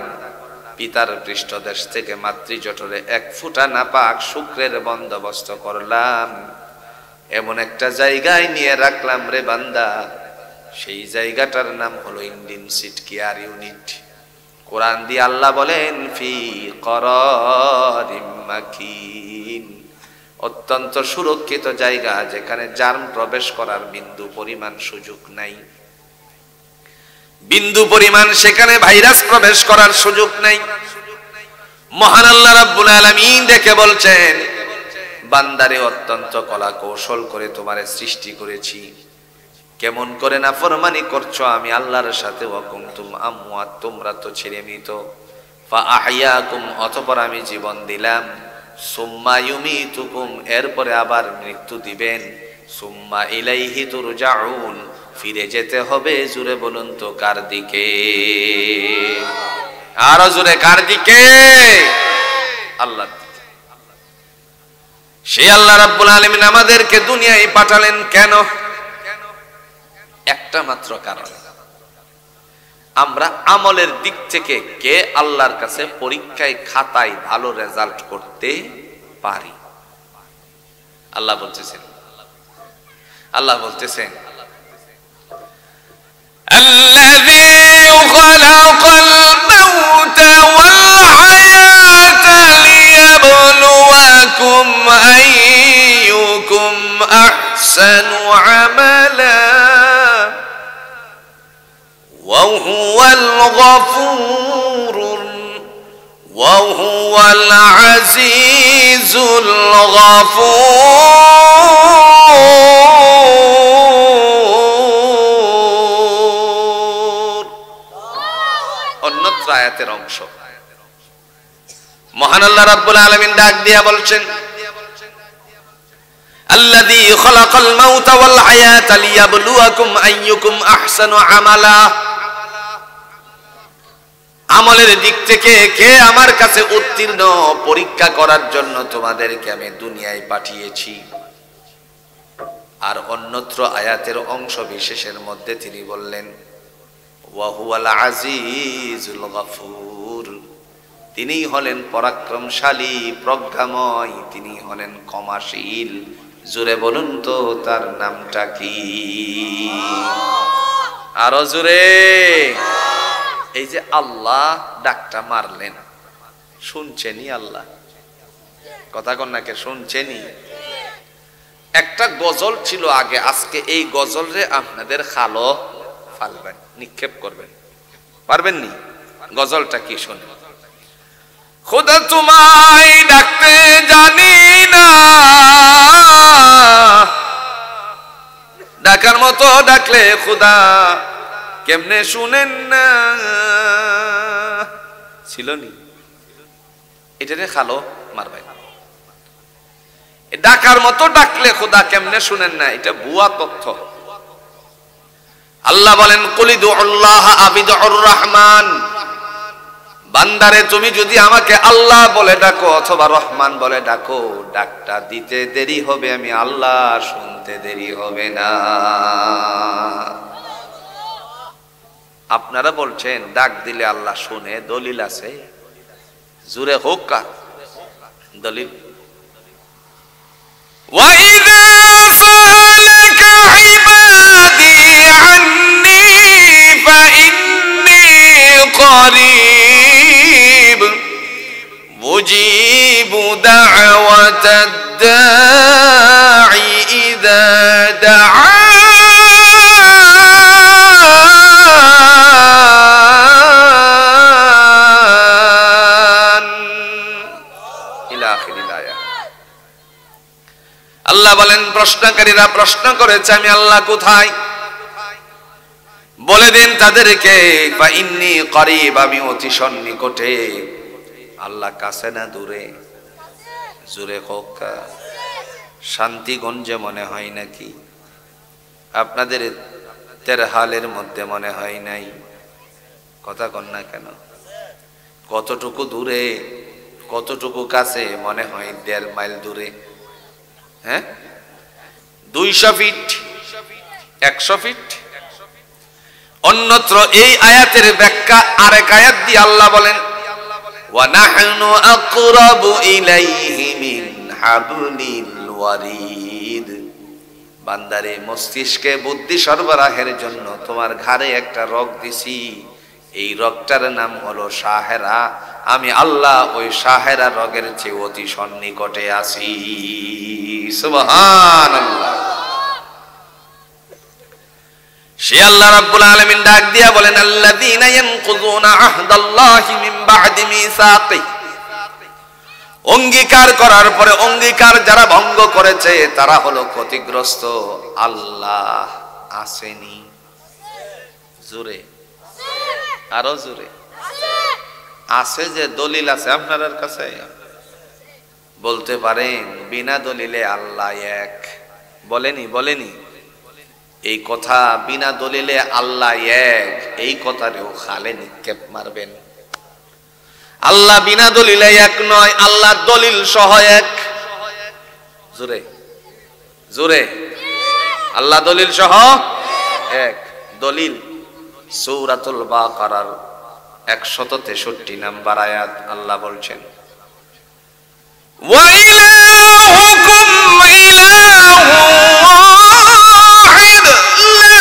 Speaker 1: পিতার পৃষ্ঠদেশ থেকে মাতৃজঠরে 1 ফোঁটা নাপাক শুক্রের বন্দোবস্ত করলাম, এমন একটা জায়গায় নিয়ে রাখলাম রে বান্দা, সেই জায়গাটার নাম হলো ইনটেনসিভ কেয়ার ইউনিট। কোরআন দিয়ে আল্লাহ বলেন, ফি করারিম মাকিন, অত্যন্ত সুরক্ষিত জায়গা, যেখানে জার্ম প্রবেশ করার বিন্দু পরিমাণ সুযোগ নাই, বিন্দু পরিমাণ সেখানে ভাইরাস প্রবেশ করার সুযোগ নাই। মহান আল্লাহ রাব্বুল আলামিন দেখে বলছেন, বান্দারে অত্যন্ত কলা কৌশল করে তোমারে সৃষ্টি করেছি, কেমন করে নাফরমানি করছো আমি আল্লাহর সাথে। ওয়া কুনতুম আমওয়াত, তোমরা তো ছিলে মৃত। ফাআহইয়াকুম, অতঃপর আমি জীবন দিলাম। সুম্মা ইউমিতুকুম, এরপরে আবার মৃত্যু দিবেন। সুম্মা ইলাইহি তুরজাউন, ফিরে যেতে হবে। জুড়ে বলুন তো কার দিকে? আরো জুড়ে, কার দিকে? আল্লাহর দিকে। সেই আল্লাহ রাব্বুল আলামিন আমাদেরকে দুনিয়ায় পাঠালেন কেন? একটা মাত্র কারণ, আমরা আমলের দিক থেকে কে আল্লাহর কাছে পরীক্ষায় খাতায় ভালো রেজাল্ট করতে পারি। আল্লাহ বলতেছেন الذي خلق الموت والحياة ليبلوكم أيكم أحسن عملا وهو العزيز الغفور অন্যত্র আয়াতের অংশ মহান আল্লাহ রাব্বুল আলামিন ডাক দিয়া বলছেন আল্লাযী খালাকাল মাউতা ওয়াল হায়াতা লিয়াবলুয়াকুম আইয়ুকুম আহসানু আমালা আমলের দিক থেকে কে আমার কাছে উত্তীর্ণ পরীক্ষা করার জন্য তোমাদেরকে আমি দুনিয়ায় পাঠিয়েছি। আর অন্যত্র আয়াতের অংশ বিশেষের মধ্যে তিনি বললেন ওয়া হুয়াল আজিজুল গফুর, তিনি হলেন পরাক্রমশালী প্রজ্ঞাময়, তিনি হলেন ক্ষমাশীল। জোরে বলুন তো তার নামটা কি? আরো জোরে। এই যে আল্লাহ ডাকটা মারলেন, শুনছেনি আল্লাহ? কথা কন্যাকে শুনছেনি? একটা গজল ছিল আগে, আজকে এই গজলরে আপনাদের খালো ফালবেন, নিক্ষেপ করবেন, পারবেন নি? গজলটা কি শুনে? খোদা তোমায় ডাকতে জানি না, ডাকার মতো ডাকলে খোদা কেমনে শুনেন না। ছিল নি? এটারে খালো মারবেন। ডাকার মতো ডাকলে খোদা কেমনে শুনেন না, এটা ভুয়া তথ্য। আল্লাহ বলেন কুলিদু আল্লাহ আবিদুর রহমান, বান্দারে তুমি যদি আমাকে আল্লাহ বলে ডাকো অথবা রহমান বলে ডাকো, ডাকটা দিতে দেরি হবে, আমি আল্লাহ শুনতে দেরি হবে না। আপনারা বলছেন ডাক দিলে আল্লাহ শুনে, দলিল আছে? জুরে হোক কা দলিল। وَإِذَا سَأَلَكَ عِبَادِي عَنِّي فَإِنِّي قَرِيبٌ مُجِيبُ دَعْوَةَ الدَّاعِ إِذَا دَعَانِ আল্লাহ বলেন প্রশ্নকারীরা প্রশ্ন করেছে আমি আল্লাহ কোথায়, বলে দেন তাদেরকে ইন্নী করিব, আমি অতি সন্নিকটে। আল্লাহ কাছে না দূরে? জোরে হোক। শান্তিগঞ্জে মনে হয় নাকি? আপনাদের তেরহালের মধ্যে মনে হয় নাই? কথা কন না কেন? কতটুকু দূরে, কতটুকু কাছে? মনে হয় 1.5 মাইল দূরে। হ্যাঁ, 200 ফিট, 100 ফিট। অন্যত্র এই আয়াতের ব্যাখ্যা আরেক আয়াত দিয়ে আল্লাহ বলেন ওয়া নাহনু আকরাবু ইলাইহি মিন হাবলিল ওয়ারিদ, বান্দারে মস্তিষ্কে বুদ্ধি সরবরাহের জন্য তোমার ঘাড়ে একটা রগ দিছি, এই রগটার নাম হলো সাহেরা। আমি আল্লাহ ওই সাহেরা রগের চেয়ে অতি সন্নিকটে আছি। সুবহানাল্লাহ। সে আল্লাহ রাব্বুল আলামিন ডাক দিয়া বলেন আল্লাযীনা ইয়ানকুযুনা আহদাল্লাহি মিন বা'দি মিসাকি, অঙ্গীকার করার পরে অঙ্গীকার যারা ভঙ্গ করেছে তারা হলো ক্ষতিগ্রস্ত। আল্লাহ আসেনি? জোরে, আরো জোরে। আছে যে দলিল আছে আপনার কাছে? বলতে পারেন বিনা দলিলে আল্লাহ এক? বলেনি? বলেনি? এই কথা বিনা দলিলে আল্লাহ এক, এই কথারেও খালে নিক্ষেপ মারবেন। আল্লাহ বিনা দলিলে এক নয়, আল্লাহ দলিল সহ এক। জোরে জোরে। আল্লাহ দলিল সহ এক। দলিল সূরাতুল বাকারার 163 নম্বর আয়াত। আল্লাহ বলছেন ওয়া ইলাহুকুম ইলাহুন ওয়াহিদ লা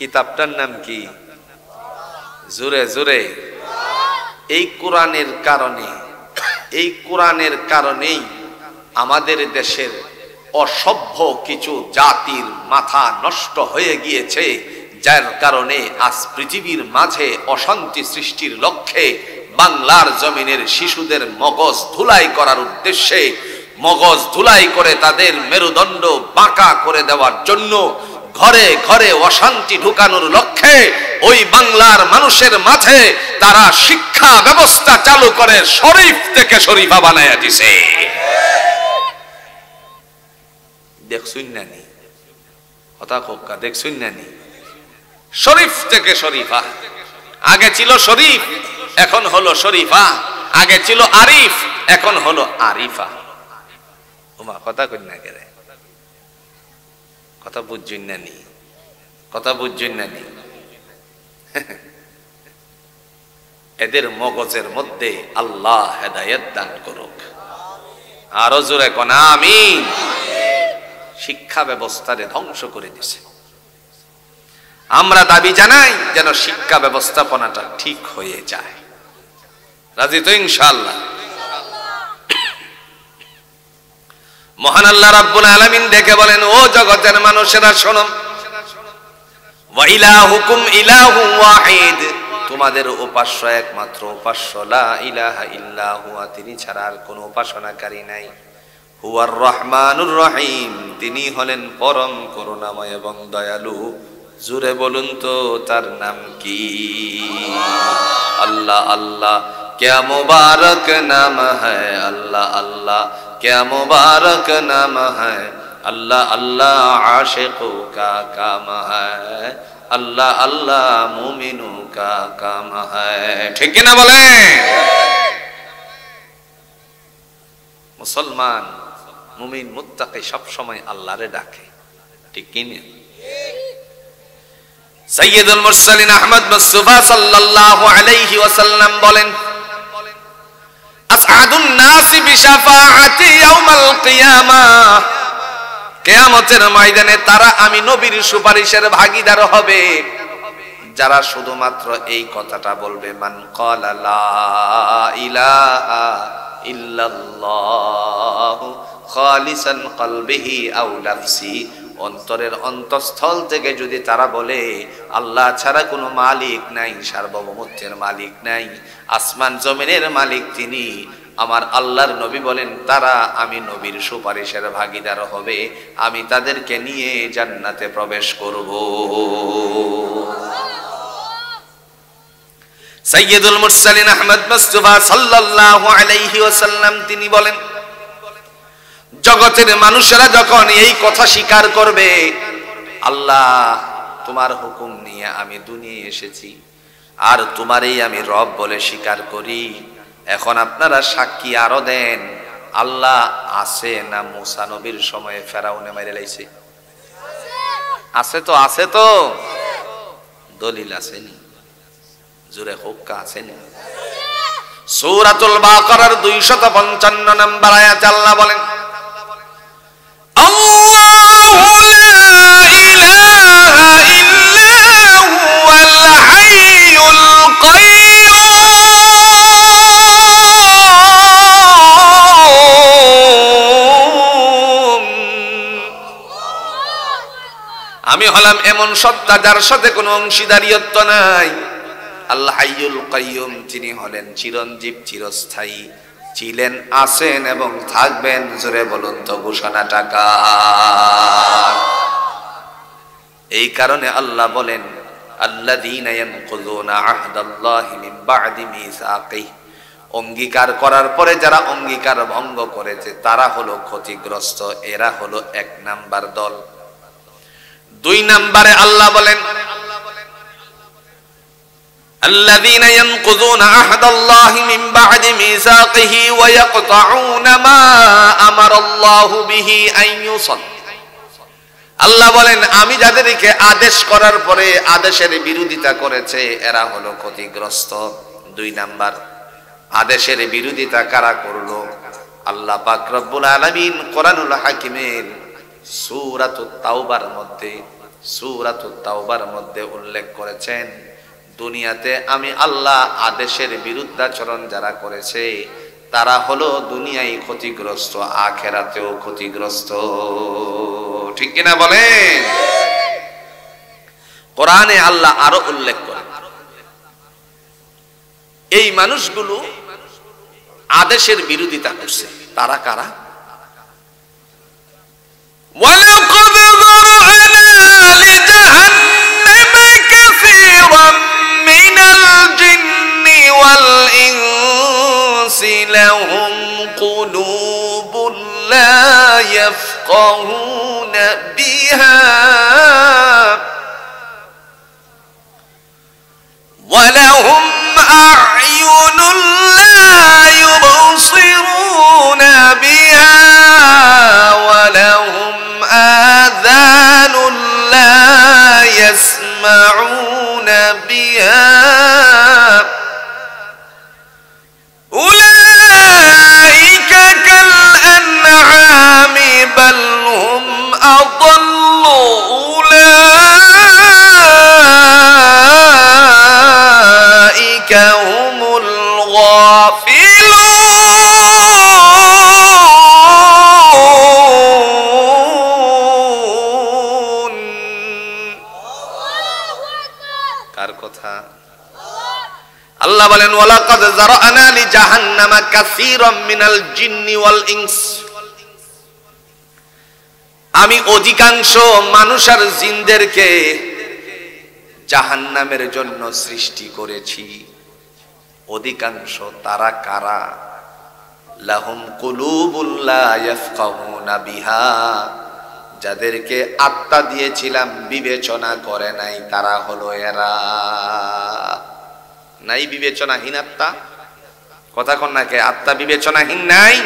Speaker 1: কিতাবটার নাম কি? জোরে জোরে। এই কোরআনের কারণেই আমাদের দেশের অসভ্য কিছু জাতির মাথা নষ্ট হয়ে গিয়েছে, যার কারণে আজ পৃথিবীর মাঝে অশান্তি সৃষ্টির লক্ষ্যে বাংলার জমিনের শিশুদের মগজ ধুলাই করার উদ্দেশ্যে, মগজ ধুলাই করে তাদের মেরুদণ্ড বাঁকা করে দেওয়ার জন্য, ঘরে ঘরে অশান্তি ঢুকানোর লক্ষ্যে ওই বাংলার মানুষের মাঝে তারা শিক্ষা ব্যবস্থা চালু করে শরীফ থেকে শরীফা বানায়া দিছে। দেখছুন নানি কথা কোকা, দেখছুন নানি? শরীফ থেকে শরীফা। আগে ছিল শরীফ, এখন হলো শরীফা। আগে ছিল আরিফ, এখন হলো আরিফা। ওমা কথা কই না গেলে, কথা বুঝছেন নানি? কথা বুঝছেন নানি? এদের মগজের মধ্যে আল্লাহ হেদায়েত দান করুক। আরো জোরে কোন আমিন। শিক্ষা ব্যবস্থারে ধ্বংস করে দিছে। আমরা দাবি জানাই যেন শিক্ষা ব্যবস্থাপনাটা ঠিক হয়ে যায়। রাজি তো ইনশাআল্লাহ? মহান আল্লাহ রাব্বুল আলামিন ডেকে বলেন, ও জগতের মানুষেরা শোনো, ওয়া ইলাহুকুম ইলাহু ওয়াহিদ, তোমাদের উপাস্য একমাত্র উপাস্য, লা ইলাহা ইল্লা হুয়া, তিনি ছাড়া আর কোনো উপাসনাকারী নাই। হুয়ার রহমানুর রহিম, তিনি হলেন পরম করুণাময় এবং দয়ালু। জুড়ে বলুন তো তার নাম কি? আল্লাহ। আল্লাহ क्या मुबारक नाम है, अल्लाह अल्लाह क्या मुबारक नाम है, अल्लाह अल्लाह आशिकों का काम है, अल्लाह अल्लाह मुमिनों का काम है। ठीक है ना बोले? मुसलमान मुमिन मुत्ताकी सब समय अल्लाह रे डाके, ठीक की नहीं? सैयदुल मुरसलिन अहमद मुस्तफा सल्लल्लाहु अलैहि वसल्लम बोलें, আসআদুন নাসি বিশাফাআতি ইয়াউমাল কিয়ামা, কিয়ামতের ময়দানে তারা আমি নবীর সুপারিশের ভাগীদার হবে যারা শুধুমাত্র এই কথাটা বলবে, মান ক্বালা লা ইলাহা ইল্লাল্লাহু খালিসান কলবিহি আও নাফসি, অন্তরের অন্তঃস্থল থেকে যদি তারা বলে আল্লাহ ছাড়া কোনো মালিক নাই, সার্বভৌমত্বের মালিক নাই, আসমান জমিনের মালিক তিনি, আমার আল্লাহর নবী বলেন তারা আমি নবীর সুপারিশের ভাগীদার হবে, আমি তাদেরকে নিয়ে জান্নাতে প্রবেশ করব। সাইয়্যিদুল মুরসালিন আহমদ মুস্তাফা সাল্লাল্লাহু আলাইহি ওয়াসাল্লাম তিনি বলেন, জগতের মানুষেরা যখন এই কথা স্বীকার করবে, আল্লাহ তোমার হুকুম নিয়ে আমি দুনিয়ায় এসেছি আর তোমারই আমি রব বলে স্বীকার করি, এখন আপনারা সাক্ষী আরো দেন আল্লাহ আছে না মুসা নবীর সময়ে ফেরাউনে মেরে লাইছে? আছে তো, আছে তো, দলিল আসেনি? জোরে হুক্কা আসেনি? সূরাতুল বাকারার 255 নম্বর আয়াতে আল্লাহ বলেন, আমি হলাম এমন সত্তা যার সাথে কোনো অংশীদারিত্ব নাই। আল্লাহ হাইয়ুল কাইয়ুম, তিনি হলেন চিরঞ্জীব, চিরস্থায়ী, ছিলেন, আছেন এবং থাকবেন। জোরে বলুন তো ঘোষণাটা কার? এই কারণে আল্লাহ বলেন, আল্লাযীনা ইয়ানকুযুনা আহদাল্লাহি মিন বা'দি মিসাকিহি, অঙ্গীকার করার পরে যারা অঙ্গীকার ভঙ্গ করেছে তারা হলো ক্ষতিগ্রস্ত, এরা হলো 1 নাম্বার দল। 2 নম্বরে আল্লাহ বলেন, الذين ينقضون عهد الله من بعد ميثاقه ويقطعون ما أمر الله به أن يوصل। আল্লাহ বলেন আমি যাদেরকে আদেশ করার পরে আদেশের বিরোধিতা করেছে এরা হলো ক্ষতিগ্রস্ত। 2 নাম্বার, আদেশের বিরোধিতা কারা করলো? আল্লাহ পাক রব্বুল আলামিন কোরআনুল হাকিমের সূরাতুত তাওবার মধ্যে সূরাতুত তাওবার মধ্যে উল্লেখ করেছেন, দুনিয়াতে আমি আল্লাহ আদেশের বিরুদ্ধাচরণ যারা করেছে তারা হলো দুনিয়ায় ক্ষতিগ্রস্ত, আখিরাতেও ক্ষতিগ্রস্ত। ঠিক কিনা বলেন? কোরআনে আল্লাহ আরো উল্লেখ করেন এই মানুষগুলো আদেশের বিরোধিতা করছে, তারা কারা? وَلَقَدْ ذَرَأْنَا لِجَهَنَّمَ كَثِيرًا مِنَ الْجِنِّ وَالْإِنسِ لَهُمْ قُلُوبٌ لَا يَفْقَهُونَ بِهَا وَلَهُمْ أَعْيُنٌ لَا يُبْصِرُونَ بِهَا وَلَهُمْ آذَانٌ لَا يَسْمَعُونَ بِهَا أُولَئِكَ كَالْأَنْعَامِ بَلْ هُمْ أَضَلُّ أُولَئِكَ هُمُ الْغَافِلُونَ। কার কথা? আল্লাহ বলেন ওয়ালাকাদ যারানা লিজাহান্নামা কাসীরাম মিনাল জিন্নি ওয়াল ইনস, আমি অধিকাংশ মানুষ আর জিনদেরকে জাহান্নামের জন্য সৃষ্টি করেছি। অধিকাংশ তারা কারা? লাহুম কুলুবুল লা ইয়াফকাহুনা বিহা, যাদেরকে আত্মা দিয়েছিলাম বিবেচনা করে নাই, তারা হলো এরা। নাই বিবেচনাহীন আত্মা? কথা কন না কে? আত্মা বিবেচনাহীন নাই?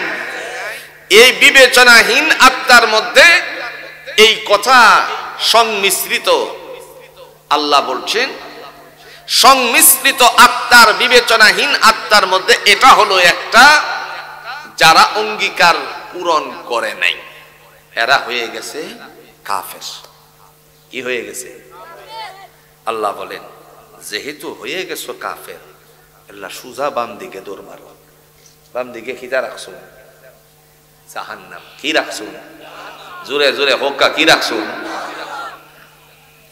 Speaker 1: এই বিবেচনাহীন আত্মার মধ্যে এই কথা সংমিশ্রিত। আল্লাহ বলছেন সংমিশ্রিত আত্মার, বিবেচনাহীন আত্মার মধ্যে এটা হলো একটা, যারা অঙ্গীকার পূরণ করে নাই, এরা হয়ে গেছে কাফের। কি হয়ে গেছে? আল্লাহ বলেন যেহেতু হয়ে গেছো কাফের, আল্লাহ সুজা বাম দিকে দৌড় মারো। বাম দিকে খিদা রাখছো? জাহান্নাম। কি রাখছো? জোরে জোরে হোক্কা, কি রাখছো?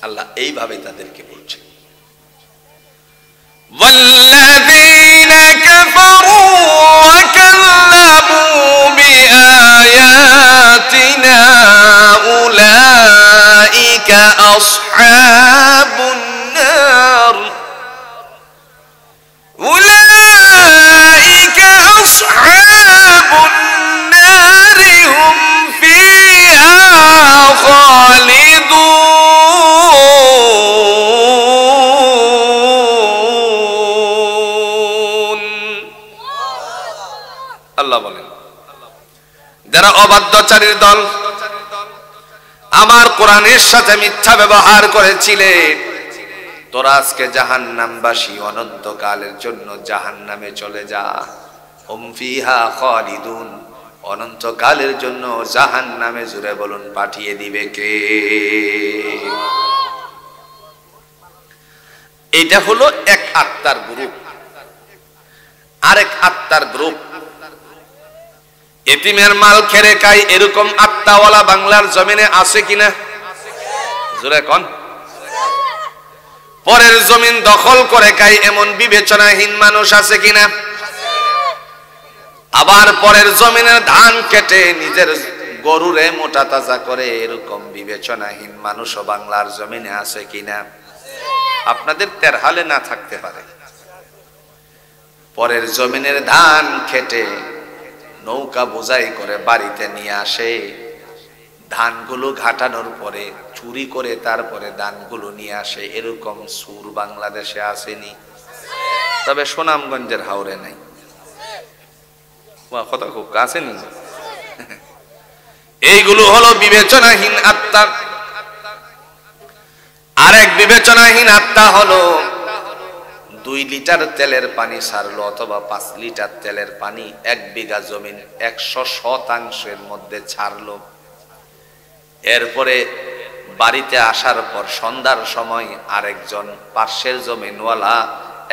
Speaker 1: আল্লাহ এইভাবে তাদেরকে বলছে। والذين كفروا وكذبوا بآياتنا أولئك أصحاب النار أولئك أصحاب النار هم فيها خالدون। আল্লাহ বলেন যারা অবাধ্যচারীর দল, আমার কোরআনের সাথে মিথ্যা ব্যবহার করেছিলে, তোরা আজকে জাহান্নামবাসী, অনন্তকালের জন্য জাহান্নামে চলে যা। হুম ফিহা খালিদুন, অনন্তকালের জন্য জাহান্নামে, জুড়ে বলুন পাঠিয়ে দিবে কে? এটা হলো এক আত্মার গ্রুপ। আরেক আত্মার গ্রুপ এতিমের মাল খেরে খাই, এরকম আত্মাওয়ালা বাংলার জমিনে আছে কিনা? জোরে কোন? পরের জমিন দখল করে খাই এমন বিবেচনাহীন মানুষ আছে কিনা? আবার পরের জমিনের ধান কেটে নিজের গরুরে মোটা তাজা করে, এরকম বিবেচনাহীন মানুষও বাংলার জমিনে আছে কিনা? আপনাদের তেরহালে না থাকতে পারে। পরের জমিনের ধান খেটে নৌকা বোঝাই করে বাড়িতে নিয়ে আসে, ধানগুলো ঘাটানোর পরে চুরি করে তারপরে ধানগুলো নিয়ে আসে, এরকম সুর বাংলাদেশে আসেনি, তবে সুনামগঞ্জের হাওরে নাই। কথা খুব আসেনি। এইগুলো হলো বিবেচনাহীন আত্মা। আরেক বিবেচনাহীন আত্মা হলো 2 লিটার তেলের পানি ছাড়লো অথবা 5 লিটার তেলের পানি 1 বিঘা জমিন 100% মধ্যে ছাড়লো, এরপরে বাড়িতে আসার পর সন্ধ্যার সময় আরেকজন পাশের জমিনওয়ালা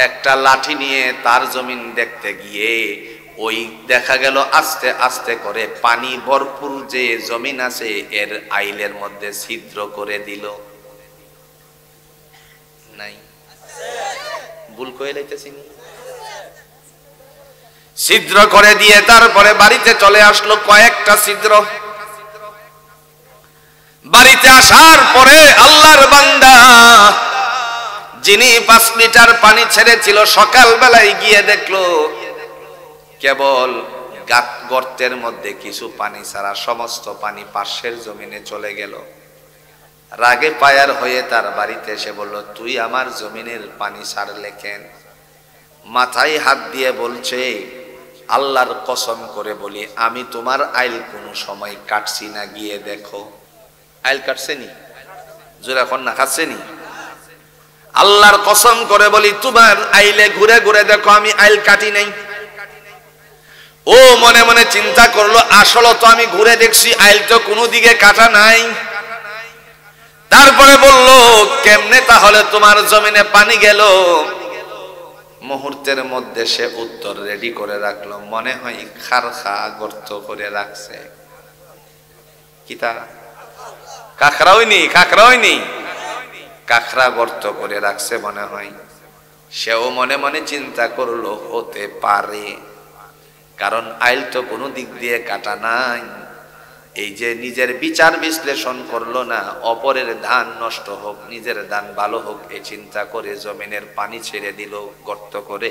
Speaker 1: একটা লাঠি নিয়ে তার জমিন দেখতে গিয়ে ওই দেখা গেল আস্তে আস্তে করে পানি ভরপুর যে জমিন আছে এর আইলের মধ্যে ছিদ্র করে দিল। নাই ভুল কয়ে লাইতেছি, ছিদ্র করে দিয়ে তারপরে বাড়িতে চলে আসলো কয়েকটা ছিদ্র। বাড়িতে আসার পরে আল্লাহর বান্দা যিনি 5 লিটার পানি ছেড়েছিল সকাল বেলায় গিয়ে দেখলো কেবল গর্তের মধ্যে কিছু পানি ছাড়া সমস্ত পানি পাশের জমিনে চলে গেল। রাগে পায়ার হয়ে তার বাড়িতে এসে বলল, তুই আমার জমিনের পানি ছাড়লে কেন? মাথায় হাত দিয়ে বলছে, আল্লাহর কসম করে বলি আমি তোমার আইল কোনো সময় কাটছি না, গিয়ে দেখো। আইল কাটছেনি? জোরে এখন না কাটছেনি? আল্লাহর কসম করে বলি তোমার আইলে ঘুরে ঘুরে দেখো, আমি আইল কাটি নাই। ও মনে মনে চিন্তা করলো, আসলে তো আমি ঘুরে দেখছি আইল তো কোনো দিকে কাটা নাই। তারপরে বলল, কেমনে তাহলে তোমার জমিনে পানি গেল? মুহূর্তের মধ্যে সে উত্তর রেডি করে রাখলো, মনে হয় খারখা গর্ত করে রাখছে। কিতা কাকড়া হয়নি, কাকড়া হয়নি, কাকড়া গর্ত করে রাখছে মনে হয়। সেও মনে মনে চিন্তা করলো হতে পারে, কারণ আইল তো কোনো দিক দিয়ে কাটা নাই। এই যে নিজের বিচার বিশ্লেষণ করলো না, অপরের ধান নষ্ট হোক নিজের ধান ভালো হোক এই চিন্তা করে জমিনের পানি ছেড়ে দিল গর্ত করে।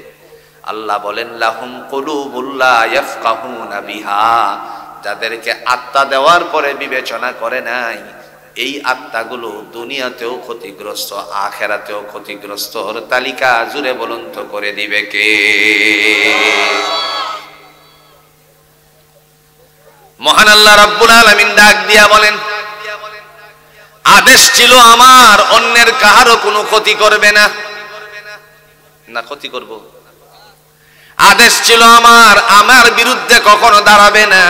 Speaker 1: আল্লাহ বলেন, লাহুম কুলুবুল লা ইয়াফকাহুনা বিহা, যাদেরকে আত্মা দেওয়ার পরে বিবেচনা করে নাই, এই আত্মাগুলো দুনিয়াতেও ক্ষতিগ্রস্ত আখিরাতেও ক্ষতিগ্রস্ত। ওর তালিকা জুড়ে বলুন তো করে দিবে কে? মহান আল্লাহ রাব্বুল আলামিন ডাক দিয়া বলেন, আদেশ ছিল আমার অন্যের কাহারও কোনো ক্ষতি করবে না। না ক্ষতি করব? আদেশ ছিল আমার আমার বিরুদ্ধে কখনো দাঁড়াবে না।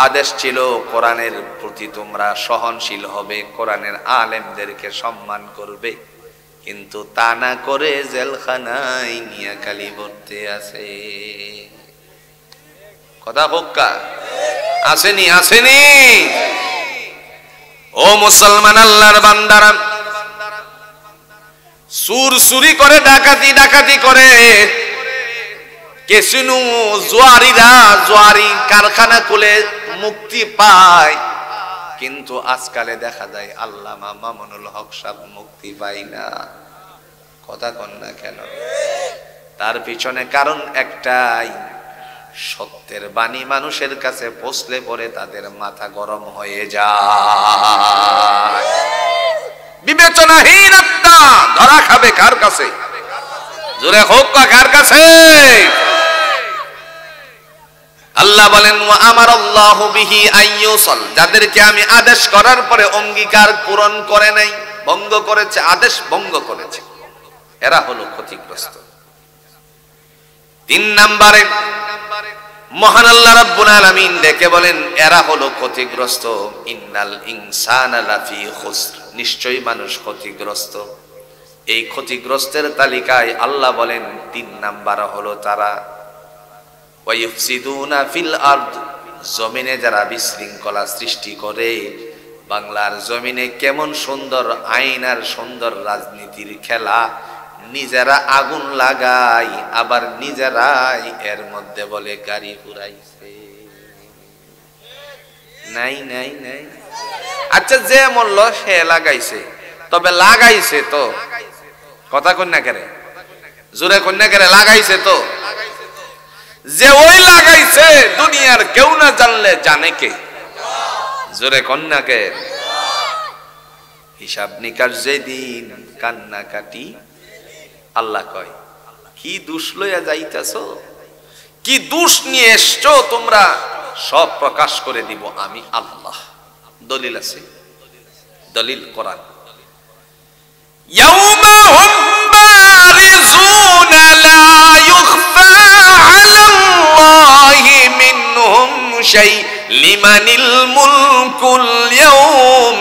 Speaker 1: আদেশ ছিল কোরআনের প্রতি তোমরা সহনশীল হবে, কোরআনের আলেমদেরকে সম্মান করবে। কিন্তু তা না করে জেলখানায় নিয়ে কালি ভরতে আছে। কথা হোক্কা আসেনি? আসেনি? ও মুসলমান আল্লাহর বান্দারা, চুরি করে ডাকাতি করে কেসিনো জুয়ারিরা জুয়ারি কারখানা খুলে মুক্তি পায়, কিন্তু আজকালে দেখা যায় আল্লামা মামুনুল হক সাহেব মুক্তি পায় না। কথা কন না কেন? তার পিছনে কারণ একটাই, সত্যের বাণী মানুষের কাছে পৌঁছলে পরে তাদের মাথা গরম হয়ে যায়। বিবেচনাহীন আত্মা ধরা খাবে কার কাছে? জোরে হোক কার কাছে? আল্লাহ বলেন, ওয়া আমারাল্লাহু বিহি আইয়ুসাল, যাদেরকে আমি আদেশ করার পরে অঙ্গীকার পূরণ করে নাই, ভঙ্গ করেছে, আদেশ ভঙ্গ করেছে, এরা হলো ক্ষতিগ্রস্ত। 3 নম্বরে মহান আল্লাহ রাব্বুল আলামিন ডেকে বলেন, এরা হলো ক্ষতিগ্রস্ত। ইন্নাল ইনসানা লাফি খুসর, নিশ্চয়ই মানুষ ক্ষতিগ্রস্ত। এই ক্ষতিগ্রস্তের তালিকায় আল্লাহ বলেন 3 নাম্বার হলো তারা ওয়াইফসিদুনা ফিল আরদ, জমিনে যারা বিশৃঙ্খলা সৃষ্টি করে। বাংলার জমিনে কেমন সুন্দর আইন আর সুন্দর রাজনীতির খেলা, নিজেরা আগুন লাগাই আবার নিজেরাই এর মধ্যে বলে গাড়ি পুরাইছে। নাই নাই নাই। আচ্ছা, যে মূল্য সে লাগাইছে, তবে লাগাইছে তো, কথা কন্যা কেরে, জোরে কন্যা কেরে, লাগাইছে তো। যে ওই লাগাইছে দুনিয়ার কেউ না জানলে জানে কে? জোরে কন্যাকে। হিসাব নিকাশ যেদিন কান্নাকাটি, আল্লাহ কয় কি দোষ লইয়া যাইতেছ, কি দোষ নিয়ে এসছো তোমরা, সব প্রকাশ করে দিব আমি আল্লাহ। দলিল আছে, দলিল কোরআন। ইয়াউমা হুম বারিজুনা লা ইউখফা আলাল্লাহি মিনহুম শাই লিমানিল মুলকুল ইয়াউম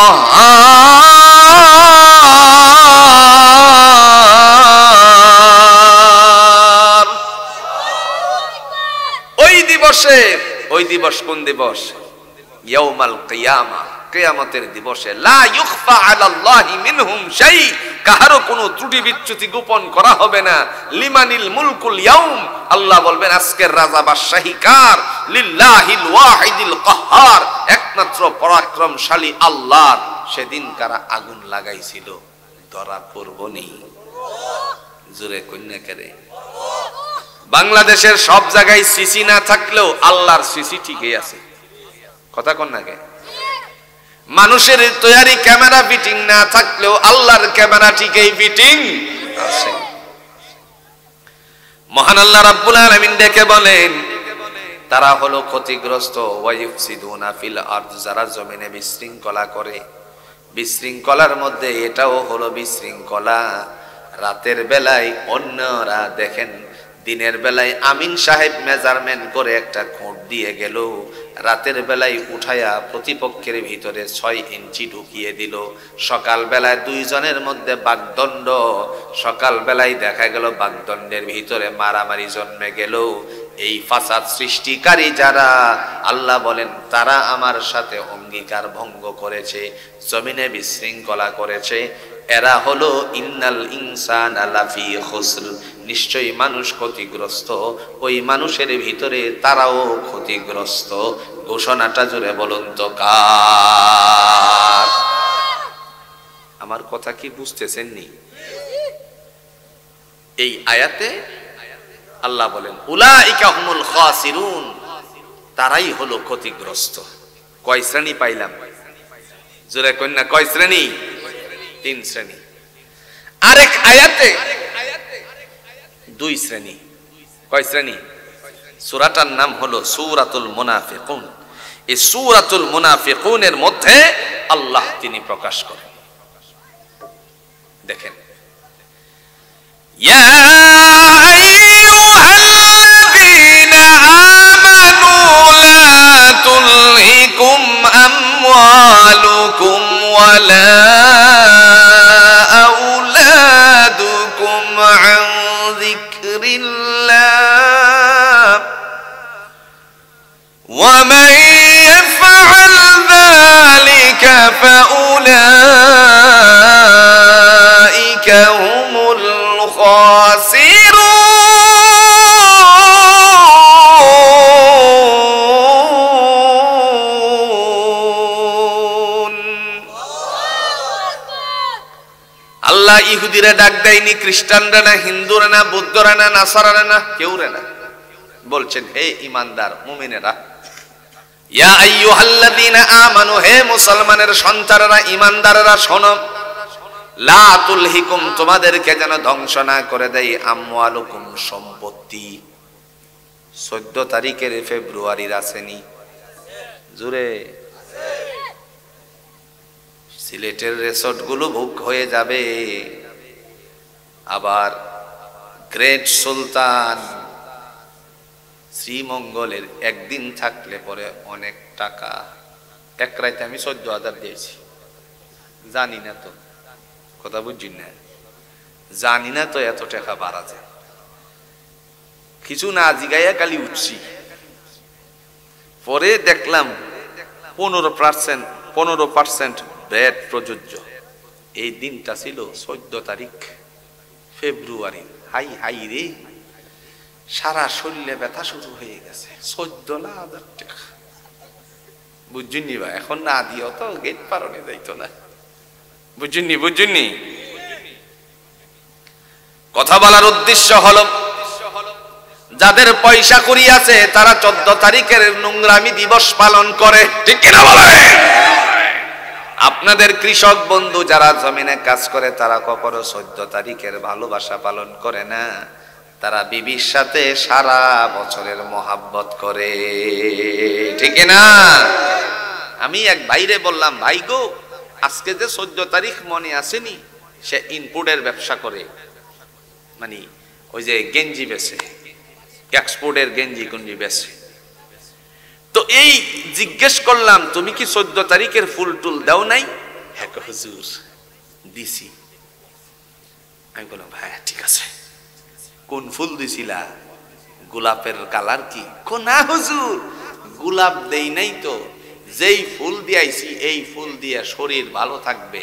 Speaker 1: কাহ্হার। ওই দিবস কোন দিবস? ইয়াউমাল কিয়ামা, কিয়ামতের দিবসে। লা ইউখফা আলাল্লাহি মিনহুম শাই, কাহারও কোনো ত্রুটি বিচ্যুতি গোপন করা হবে না। লিমানিল মুলকুল ইয়াউম, আল্লাহ বলবেন আজকের রাজা বাদশাহী কার? লিল্লাহিল ওয়াহিদিল কাহ্হার, একমাত্র পরাক্রমশালী আল্লাহর। সেদিন কারা আগুন লাগাইছিল ধরা পড়বনি। জোরে কন্যা করে। বাংলাদেশের সব জায়গায় সিসি না থাকলেও আল্লাহর সিসি ঠিকই আছে। কথা কোন নাকি? মানুষের তৈরি ক্যামেরা ফিটিং না থাকলেও আল্লাহর ক্যামেরা ঠিকই ফিটিং আছে। মহান আল্লাহ রাব্বুল আলামিন ডেকে বলেন তারা হলো ক্ষতিগ্রস্ত। ওয়াইফসিদুনা ফিল আরদ, যারা জমিনে বিশৃঙ্খলা করে। বিশৃঙ্খলার মধ্যে এটাও হলো বিশৃঙ্খলা। রাতের বেলায় অন্যরা দেখেন, দিনের বেলায় আমিন সাহেব মেজারমেন্ট করে একটা খোঁট দিয়ে গেল, রাতের বেলায় উঠায়া প্রতিপক্ষের ভিতরে 6 ইঞ্চি ঢুকিয়ে দিল। সকাল বেলায় দুইজনের মধ্যে বাগদণ্ড, সকাল বেলায় দেখা গেল বাগদণ্ডের ভিতরে মারামারি জন্মে গেল। এই ফাসাদ সৃষ্টিকারী যারা, আল্লাহ বলেন তারা আমার সাথে অঙ্গীকার ভঙ্গ করেছে, জমিনে বিশৃঙ্খলা করেছে। এরা হলো ইন্নাল ইনসানা লাফি খুসর, নিশ্চয়ই মানুষ ক্ষতিগ্রস্ত। ওই মানুষের ভিতরে তারাও ক্ষতিগ্রস্ত। ঘোষণাটা জুড়ে বলুন তো কার? আমার কথা কি বুঝতেছেন নি? এই আয়াতে আল্লাহ বলেন উলাইকা হুমুল খাসিরুন, তারাই হলো ক্ষতিগ্রস্ত। কয় শ্রেণী পাইলাম? জোরে কন্যা, কয় শ্রেণী? 3 শ্রেণী। আরেক আয়াতে 2 শ্রেণী। কয় শ্রেণী? সূরাটার নাম হলো সূরাতুল মুনাফিকুন। এই সূরাতুল মুনাফিকুনের মধ্যে আল্লাহ তিনি প্রকাশ করেন। দেখেন, ইয়া আইয়ুহাল্লাযীনা আমানু লা তুলহিকুম আমওয়ালুকুম ওয়ালা আওলাদুকুম আন যিকরিল্লাহ ওয়া মান ইয়াফআল যালিকা ফাউলাইকা হুমুল খাসিরুন। আল্লাহ ইহুদিরা ডাক দেয়নি, খ্রিস্টানরা না, হিন্দুরা না, বৌদ্ধরা না, নাসারারা না, কেউ রে না। বলছেন হে ঈমানদার মুমিনেরা, ইয়া আইয়ুহাল্লাযীনা আমানু, হে মুসলমানের সন্তানেরা, ঈমানদারেরা শোনো। লা তুলহিকুম, তোমাদেরকে যেন ধ্বংস না করে দেয়, আমওয়ালুকুম, সম্পত্তি। 14 তারিখের ফেব্রুয়ারির আসেনি? জুড়ে সিলেটের রেসর্ট গুলো বুক হয়ে যাবে। আবার গ্রেট সুলতান শ্রীমঙ্গলের একদিন থাকলে পরে অনেক টাকা। এক রাইতে আমি 14,000 দিয়েছি। জানি না তো, কথা বুঝছি না, জানি না তো এত টাকা বাড়া যায়। কিছু না জিগাইয়া কালি উঠছি, পরে দেখলাম 15% ব্যাট প্রযোজ্য। এই দিনটা ছিল 14 তারিখ ফেব্রুয়ারি। হাই হাই রে, সারা শরীরে ব্যথা শুরু হয়ে গেছে। 14,000 টাকা, বুঝুননি ভাই? এখন না দিও তো গেট পারনে যাইতো না। বুঝুননি? কথা বলার উদ্দেশ্য হলো, যাদের পয়সা করি আছে তারা 14 তারিখের নোংরামি দিবস পালন করে, ঠিক কিনা বলে? আপনাদের কৃষক বন্ধু যারা জমিনে কাজ করে তারা কখনো 14 তারিখের ভালোবাসা পালন করে না। তারা বিবির সাথে সারা বছরের মহাব্বত করে, ঠিক না? আমি এক ভাইরে বললাম, ভাই গো, আজকে যে 14 তারিখ মনে আসেনি? সে ইনপুটের ব্যবসা করে, মানে ওই যে গেঞ্জি বেচে, এক্সপোর্টের গেঞ্জি গুঞ্জি বেচে। তো এই জিজ্ঞেস করলাম, তুমি কি 14 তারিখের ফুল টুল দাও নাই? হ্যাঁ হুজুর দিছি। আমি বললাম ভাই ঠিক আছে, কোন ফুল দিছিলা? গোলাপের কালার কি? না হুজুর গোলাপ দেই নাই তো, যেই ফুল দিয়াইছি এই ফুল দিয়া শরীর ভালো থাকবে।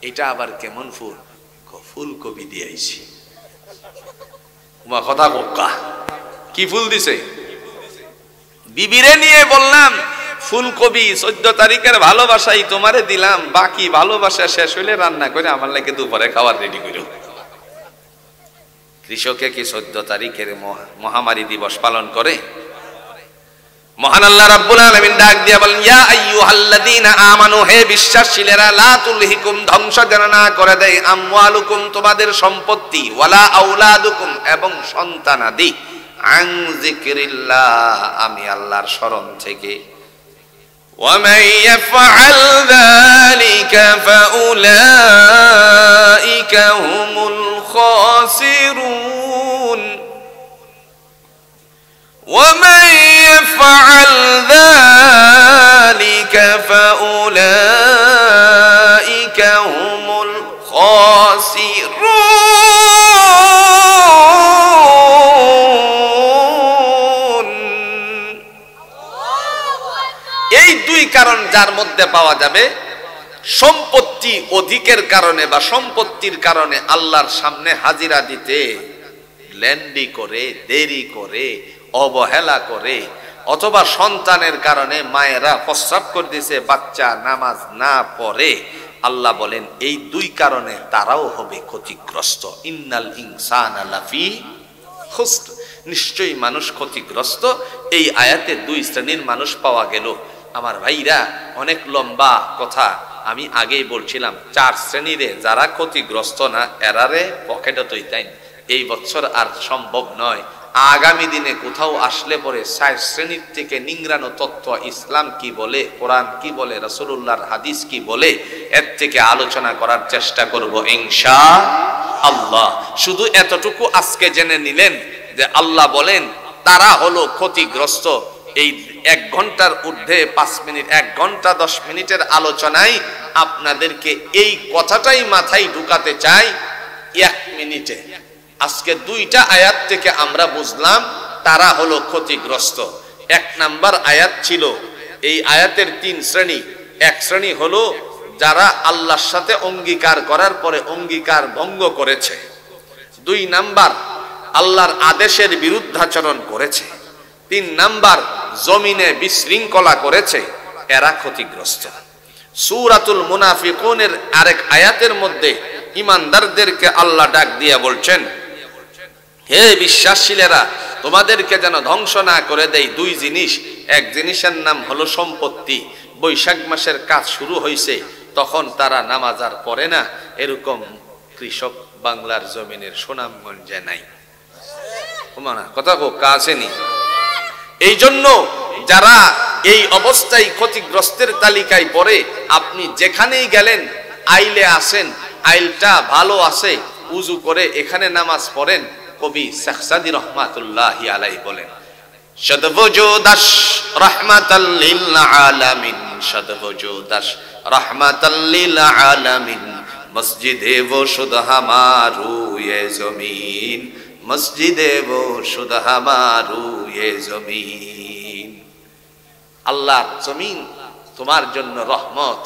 Speaker 1: এটা আবার কেমন ফুল? ফুলকপি দিয়াইছি। কথা কোকা কি ফুল দিছে? বিবিরে নিয়ে বললাম ফুলকপি 14 তারিখের ভালোবাসাই তোমারে দিলাম, বাকি ভালোবাসা শেষ হইলে রান্না করে আমার লাগে দুপুরে খাবার রেডি করো। কৃষকে কি 14 তারিখের মহামারী দিবস পালন করে? মহান আল্লাহ রাব্বুল আলামিন ডাক দিয়া বলেন, ইয়া আইয়ুহাল্লাযীনা আমানু, হে বিশ্বাসীরা, লা তুলহিকুম, ধ্বংস যেন না করে দেয়, আমওয়ালুকুম, তোমাদের সম্পত্তি, ওয়ালা আওলাদুকুম, এবং সন্তানাদি, আন যিকরিল্লাহ, আমি আল্লাহর স্মরণ থেকে। ومن يفعل ذلك فأولئك هم الخاسرون ومن يفعل ذلك فأولئك هم الخاسرون। এই দুই কারণ যার মধ্যে পাওয়া যাবে, সম্পত্তি অধিকের কারণে বা সম্পত্তির কারণে আল্লাহর সামনে হাজিরা দিতে লেন্ডি করে, দেরি করে, অবহেলা করে, অথবা সন্তানের কারণে মায়েরা প্রস্রাব করে দিয়েছে, বাচ্চা নামাজ না পড়ে, আল্লাহ বলেন এই দুই কারণে তারাও হবে ক্ষতিগ্রস্ত। ইন্নাল ইনসানা লাফি খুসর, নিশ্চয়ই মানুষ ক্ষতিগ্রস্ত। এই আয়াতে দুই শ্রেণীর মানুষ পাওয়া গেল। আমার ভাইরা, অনেক লম্বা কথা, আমি আগেই বলছিলাম 4 শ্রেণীরে যারা ক্ষতিগ্রস্ত না, এরারে পকেটে তৈতাইন। এই বছর আর সম্ভব নয়। আগামী দিনে কোথাও আসলে পরে 4 শ্রেণীর থেকে নিংড়ানো তথ্য, ইসলাম কি বলে, কোরআন কি বলে, রাসূলুল্লাহর হাদিস কি বলে, এর থেকে আলোচনা করার চেষ্টা করব ইনশাআল্লাহ। শুধু এতটুকু আজকে জেনে নিলেন যে আল্লাহ বলেন তারা হলো ক্ষতিগ্রস্ত। এই 1 ঘন্টার ঊর্ধ্বে 5 মিনিট, 1 ঘন্টা 10 মিনিটের আলোচনায় আপনাদেরকে এই কথাটাই মাথায় ঢুকাতে চাই 1 মিনিটে। আজকে 2টা আয়াত থেকে আমরা বুঝলাম তারা হলো ক্ষতিগ্রস্ত। 1 নাম্বার আয়াত ছিল, এই আয়াতের 3 শ্রেণী। 1 শ্রেণী হলো যারা আল্লাহর সাথে অঙ্গীকার করার পরে অঙ্গীকার ভঙ্গ করেছে। 2 নাম্বার আল্লাহর আদেশের বিরুদ্ধাচরণ করেছে। 3 নাম্বার জমিনে বিশৃঙ্খলা করেছে, এরা ক্ষতিগ্রস্ত। সূরাতুল মুনাফিকুনের আরেক আয়াতের মধ্যে ঈমানদারদেরকে আল্লাহ ডাক দিয়ে বলছেন, হে বিশ্বাসীরা, তোমাদেরকে যেন ধ্বংস না করে দেয় 2 জিনিস। এক জিনিসের নাম হলো সম্পত্তি। বৈশাখ মাসের কাজ শুরু হয়েছে, তখন তারা নামাজ আর পড়ে না, এরকম কৃষক বাংলার জমিনের সুনামগঞ্জে নাই। কথা কাছেনি। এই জন্য যারা এই অবস্থায় ক্ষতিগ্রস্তের তালিকায় পড়ে, আপনি যেখানেই গেলেন আইলে আসেন, আইলটা ভালো আছে, উজু করে এখানে নামাজ পড়েন। কবি শেখ সাদী রহমাতুল্লাহি আলাইহি বলেন, সদবজুদাস রাহমাতাল লিল আলামিন, সদবজুদাস রাহমাতাল লিল আলামিন, মসজিদে वो शुद हमारू ये जमीन, মসজিদে वो शुद हमारू ये जमीन। আল্লাহর জমিন তোমার জন্য রহমত।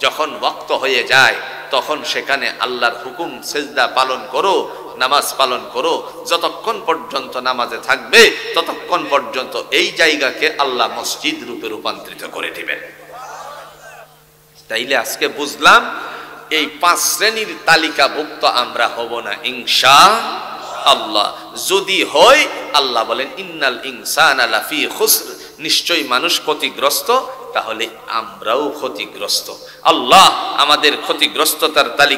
Speaker 1: যখন ওয়াক্ত হয়ে যায় তখন সেখানে আল্লাহর হুকুম সিজদা পালন করো, নামাজ পালন করো। যতক্ষণ পর্যন্ত নামাজে থাকবে ততক্ষণ পর্যন্ত এই জায়গাকে আল্লাহ মসজিদ রূপে রূপান্তরিত করে দিবেন। তাইলে আজকে বুঝলাম এই 5 শ্রেণীর তালিকাভুক্ত আমরা হব না ইনশাআল্লাহ। যদি হয়, আল্লাহ বলেন ইন্নাল ইনসানা লাফি খুসর, নিশ্চয়ই মানুষ ক্ষতিগ্রস্ত, তাহলে আমরাও ক্ষতিগ্রস্ত। আল্লাহ আমাদের ক্ষতিগ্রস্ততার তালিকা